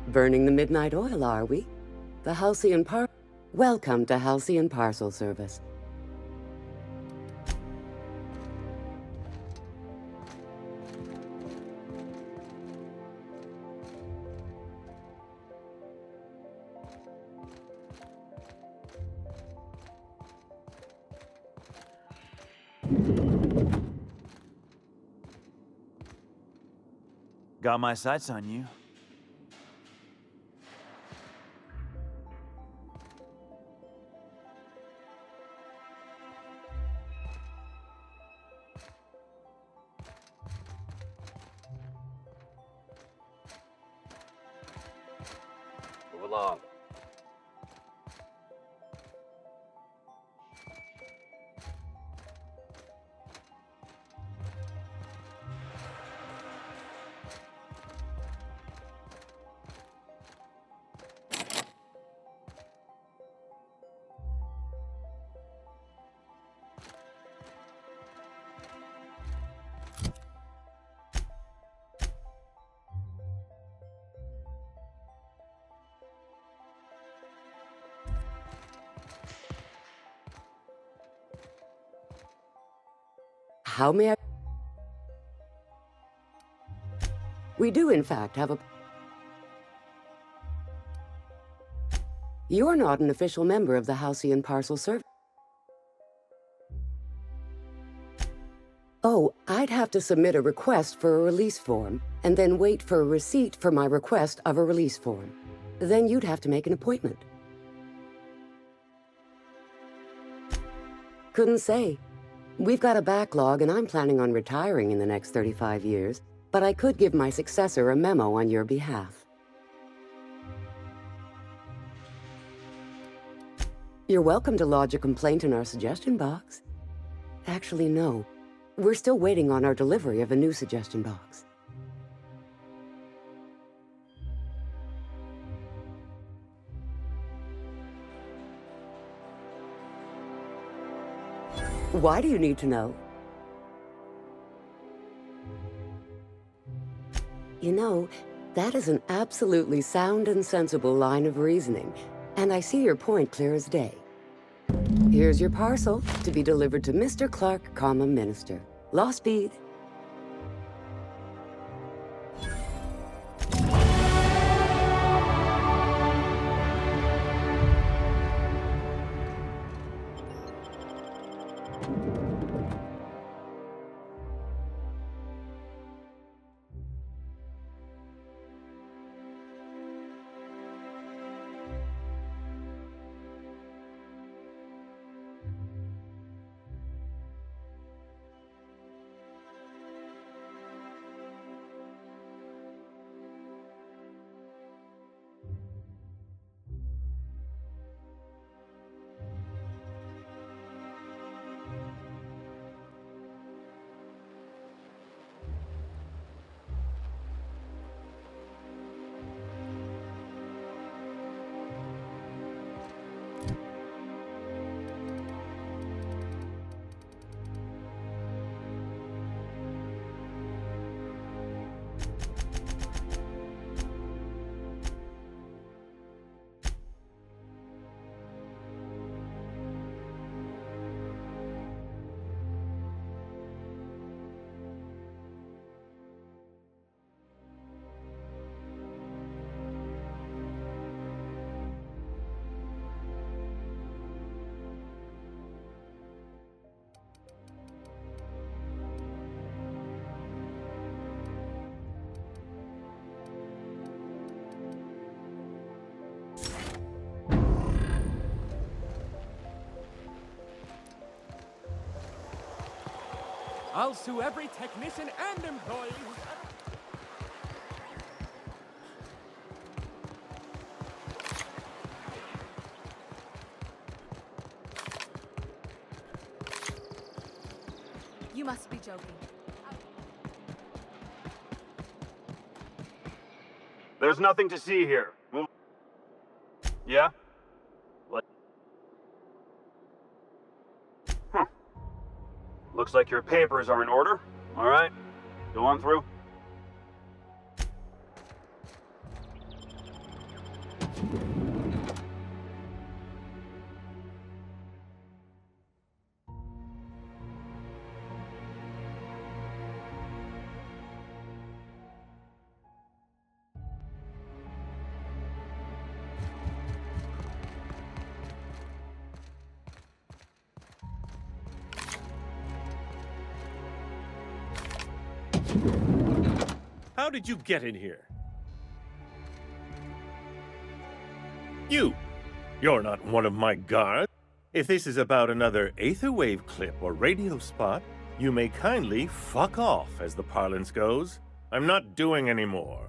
Burning the midnight oil, are we? The Halcyon Welcome to Halcyon Parcel Service. Got my sights on you. Move along. How may I... We do, in fact, have a... You're not an official member of the Halcyon Parcel Service. Oh, I'd have to submit a request for a release form, and then wait for a receipt for my request of a release form. Then you'd have to make an appointment. Couldn't say. We've got a backlog, and I'm planning on retiring in the next 35 years, but I could give my successor a memo on your behalf. You're welcome to lodge a complaint in our suggestion box. Actually, no. We're still waiting on our delivery of a new suggestion box. Why do you need to know? You know, that is an absolutely sound and sensible line of reasoning, and I see your point clear as day. Here's your parcel to be delivered to Mr. Clark, Minister. Law speed. I'll sue every technician and employee who's ever... You must be joking. There's nothing to see here. Yeah? What? Looks like your papers are in order. All right, go on through. How did you get in here? You're not one of my guards. If this is about another Aetherwave clip or radio spot, you may kindly fuck off, as the parlance goes. I'm not doing any more.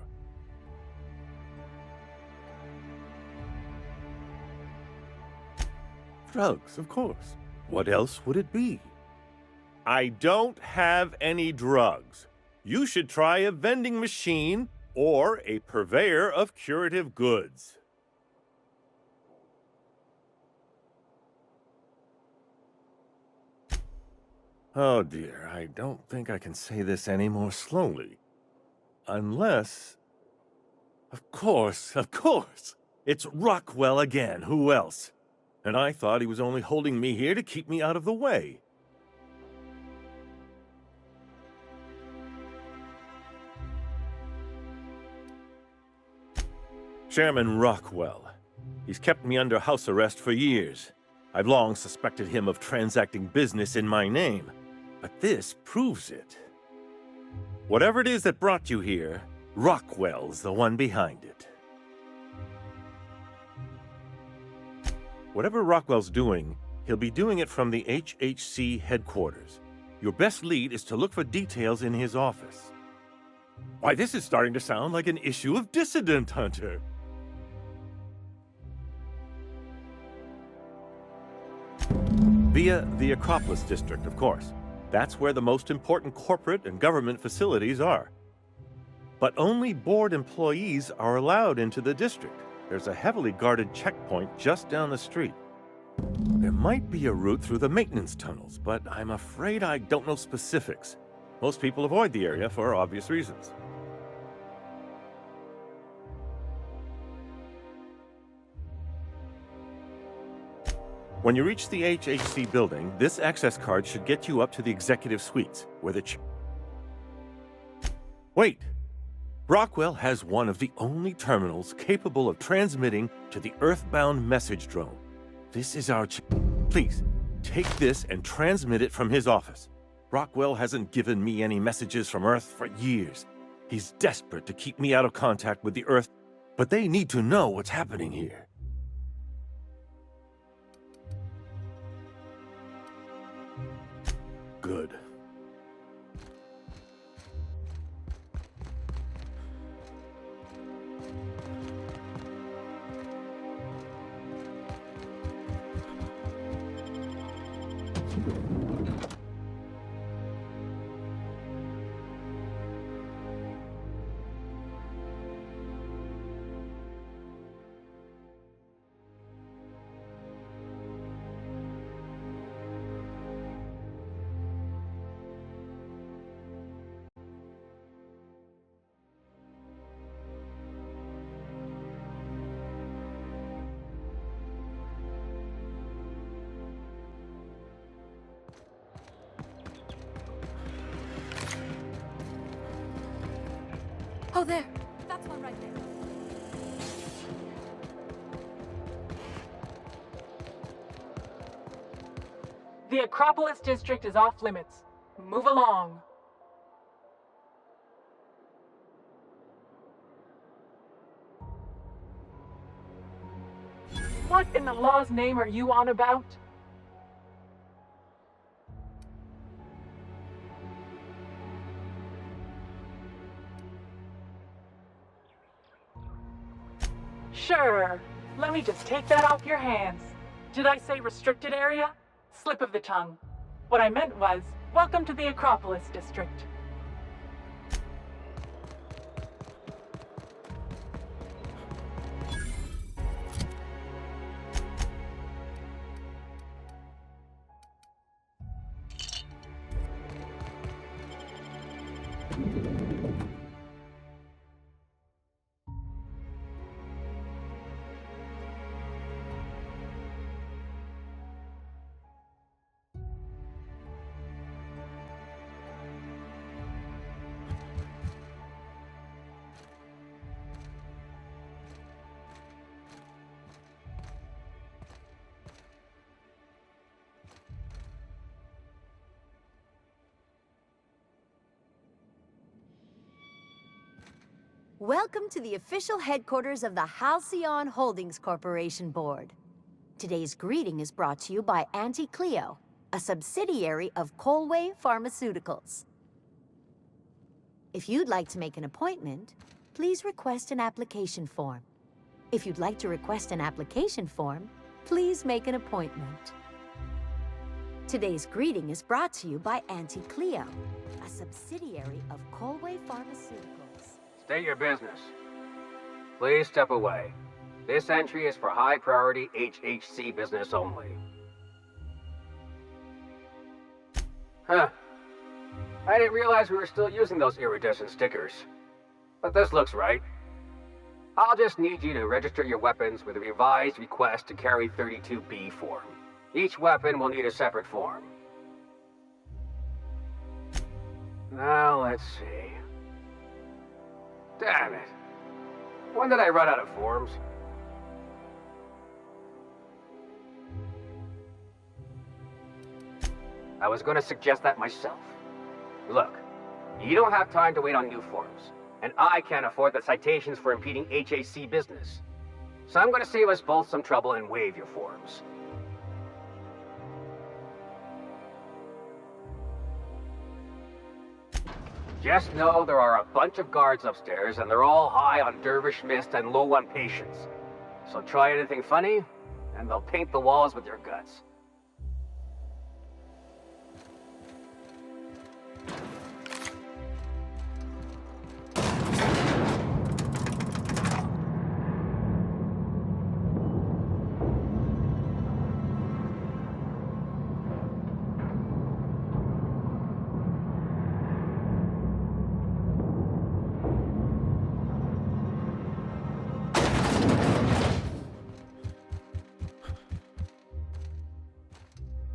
Drugs, of course. What else would it be? I don't have any drugs. You should try a vending machine or a purveyor of curative goods. Oh dear, I don't think I can say this any more slowly. Unless... Of course! It's Rockwell again, who else? And I thought he was only holding me here to keep me out of the way. Chairman Rockwell. He's kept me under house arrest for years. I've long suspected him of transacting business in my name, but this proves it. Whatever it is that brought you here, Rockwell's the one behind it. Whatever Rockwell's doing, he'll be doing it from the HHC headquarters. Your best lead is to look for details in his office. Why, this is starting to sound like an issue of Dissident Hunter. Via the Acropolis District, of course. That's where the most important corporate and government facilities are. But only board employees are allowed into the district. There's a heavily guarded checkpoint just down the street. There might be a route through the maintenance tunnels, but I'm afraid I don't know specifics. Most people avoid the area for obvious reasons. When you reach the HHC building, this access card should get you up to the executive suites, where the Wait! Rockwell has one of the only terminals capable of transmitting to the Earthbound message drone. This is our Please, take this and transmit it from his office. Rockwell hasn't given me any messages from Earth for years. He's desperate to keep me out of contact with the Earth, but they need to know what's happening here. Good. Oh, there. That's one right there. The Acropolis District is off limits. Move along. What in the law's name are you on about? Sure. Let me just take that off your hands. Did I say restricted area? Slip of the tongue. What I meant was, welcome to the Acropolis District. Welcome to the official headquarters of the Halcyon Holdings Corporation Board. Today's greeting is brought to you by Auntie Cleo, a subsidiary of Colway Pharmaceuticals. If you'd like to make an appointment, please request an application form. If you'd like to request an application form, please make an appointment. Today's greeting is brought to you by Auntie Cleo, a subsidiary of Colway Pharmaceuticals. State your business. Please step away. This entry is for high-priority HHC business only. Huh. I didn't realize we were still using those iridescent stickers. But this looks right. I'll just need you to register your weapons with a revised request to carry 32B form. Each weapon will need a separate form. Now, let's see. Damn it. When did I run out of forms? I was going to suggest that myself. Look, you don't have time to wait on new forms, and I can't afford the citations for impeding HAC business. So I'm going to save us both some trouble and waive your forms. Just know there are a bunch of guards upstairs, and they're all high on dervish mist and low on patience. So try anything funny, and they'll paint the walls with your guts.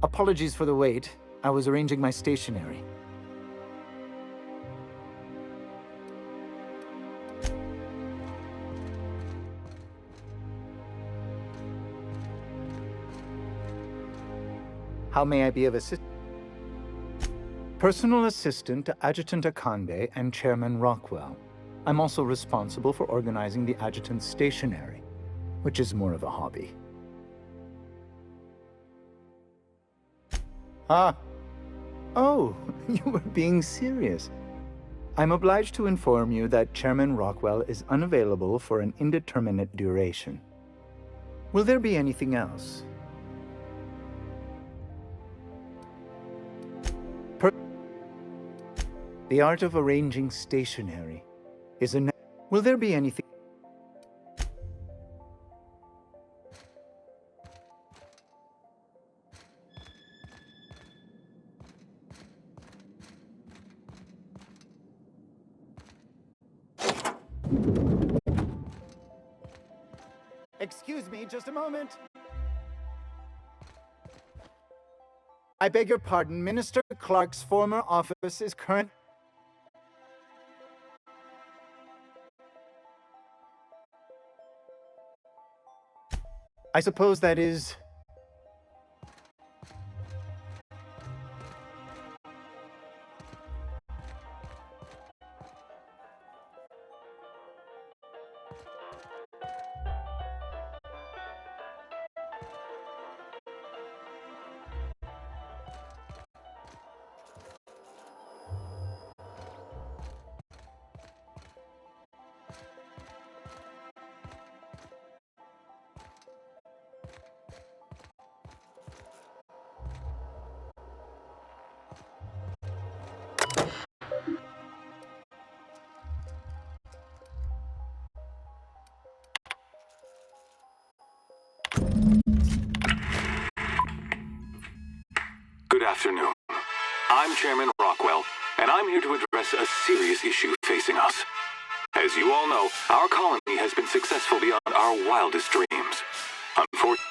Apologies for the wait. I was arranging my stationery. How may I be of assistance? Personal assistant to Adjutant Akande and Chairman Rockwell. I'm also responsible for organizing the adjutant's stationery, which is more of a hobby. Ah. Oh, you were being serious. I'm obliged to inform you that Chairman Rockwell is unavailable for an indeterminate duration. Will there be anything else? The art of arranging stationery is a... Will there be anything... Excuse me, just a moment. I beg your pardon, Minister Clark's former office is current... I suppose that is... Good afternoon. I'm Chairman Rockwell, and I'm here to address a serious issue facing us. As you all know, our colony has been successful beyond our wildest dreams. Unfortunately,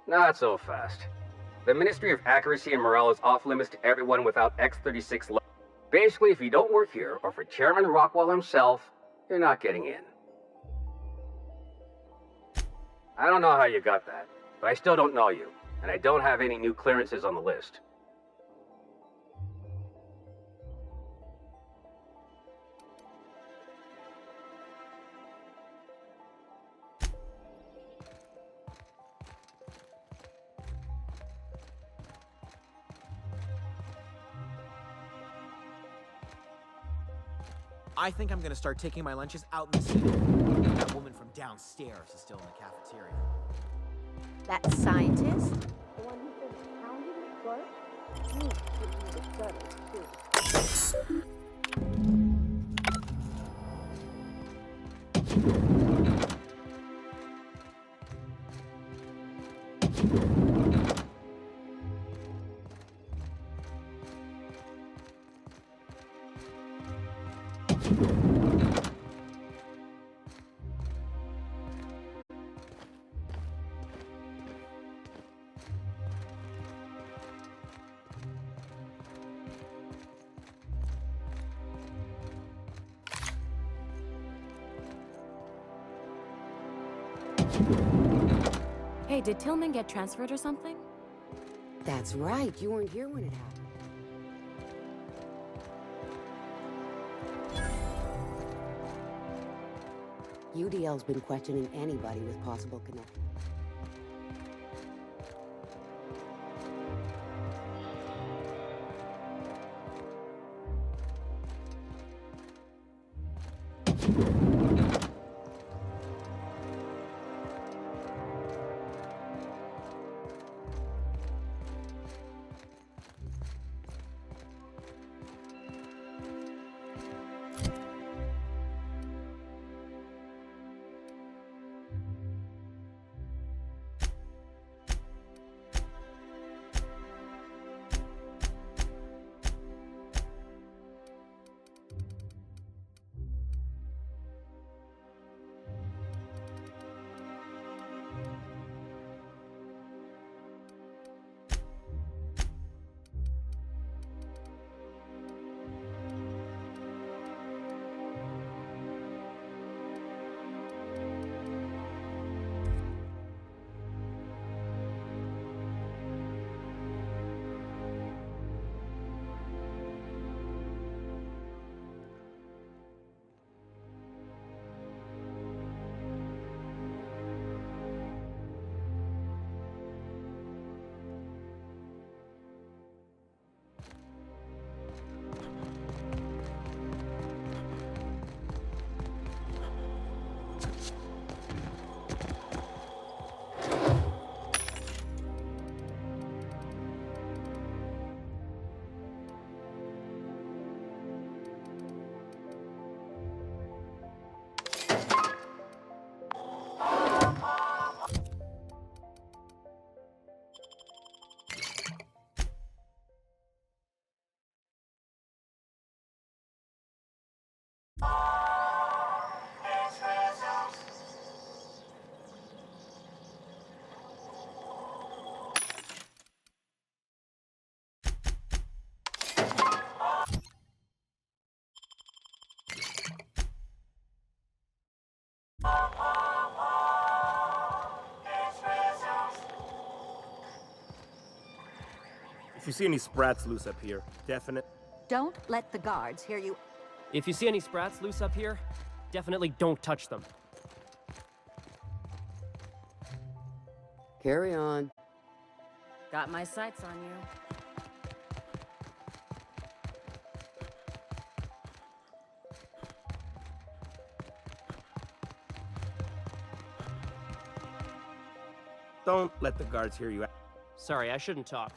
Not so fast. The Ministry of Accuracy and Morale is off limits to everyone without X-36 level. Basically, if you don't work here, or for Chairman Rockwell himself, you're not getting in. I don't know how you got that, but I still don't know you, and I don't have any new clearances on the list. I think I'm gonna start taking my lunches out in the city. That woman from downstairs is still in the cafeteria. That scientist? The one who's been pounding the clerk? You give me the shutters, too. Hey, did Tillman get transferred or something? That's right. You weren't here when it happened. UDL's been questioning anybody with possible connection. If you see any sprats loose up here, Don't let the guards hear you. If you see any sprats loose up here, definitely don't touch them. Carry on. Got my sights on you. Don't let the guards hear you. Sorry, I shouldn't talk.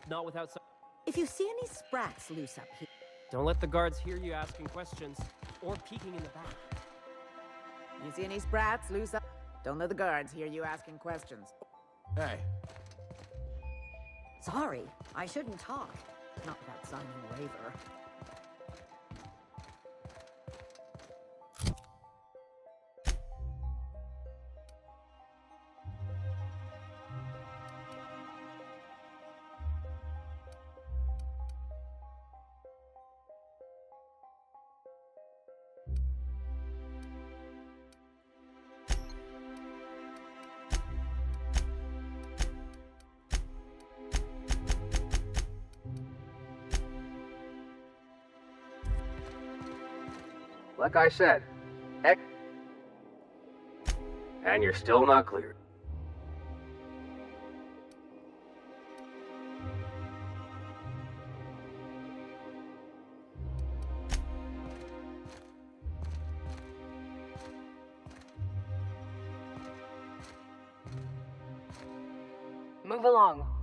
Not without some. If you see any sprats loose up here, Don't let the guards hear you asking questions or peeking in the back. You see any sprats loose up? Don't let the guards hear you asking questions. Hey. sorry, I shouldn't talk. Not without signing a waiver. Like I said, and you're still not cleared. Move along.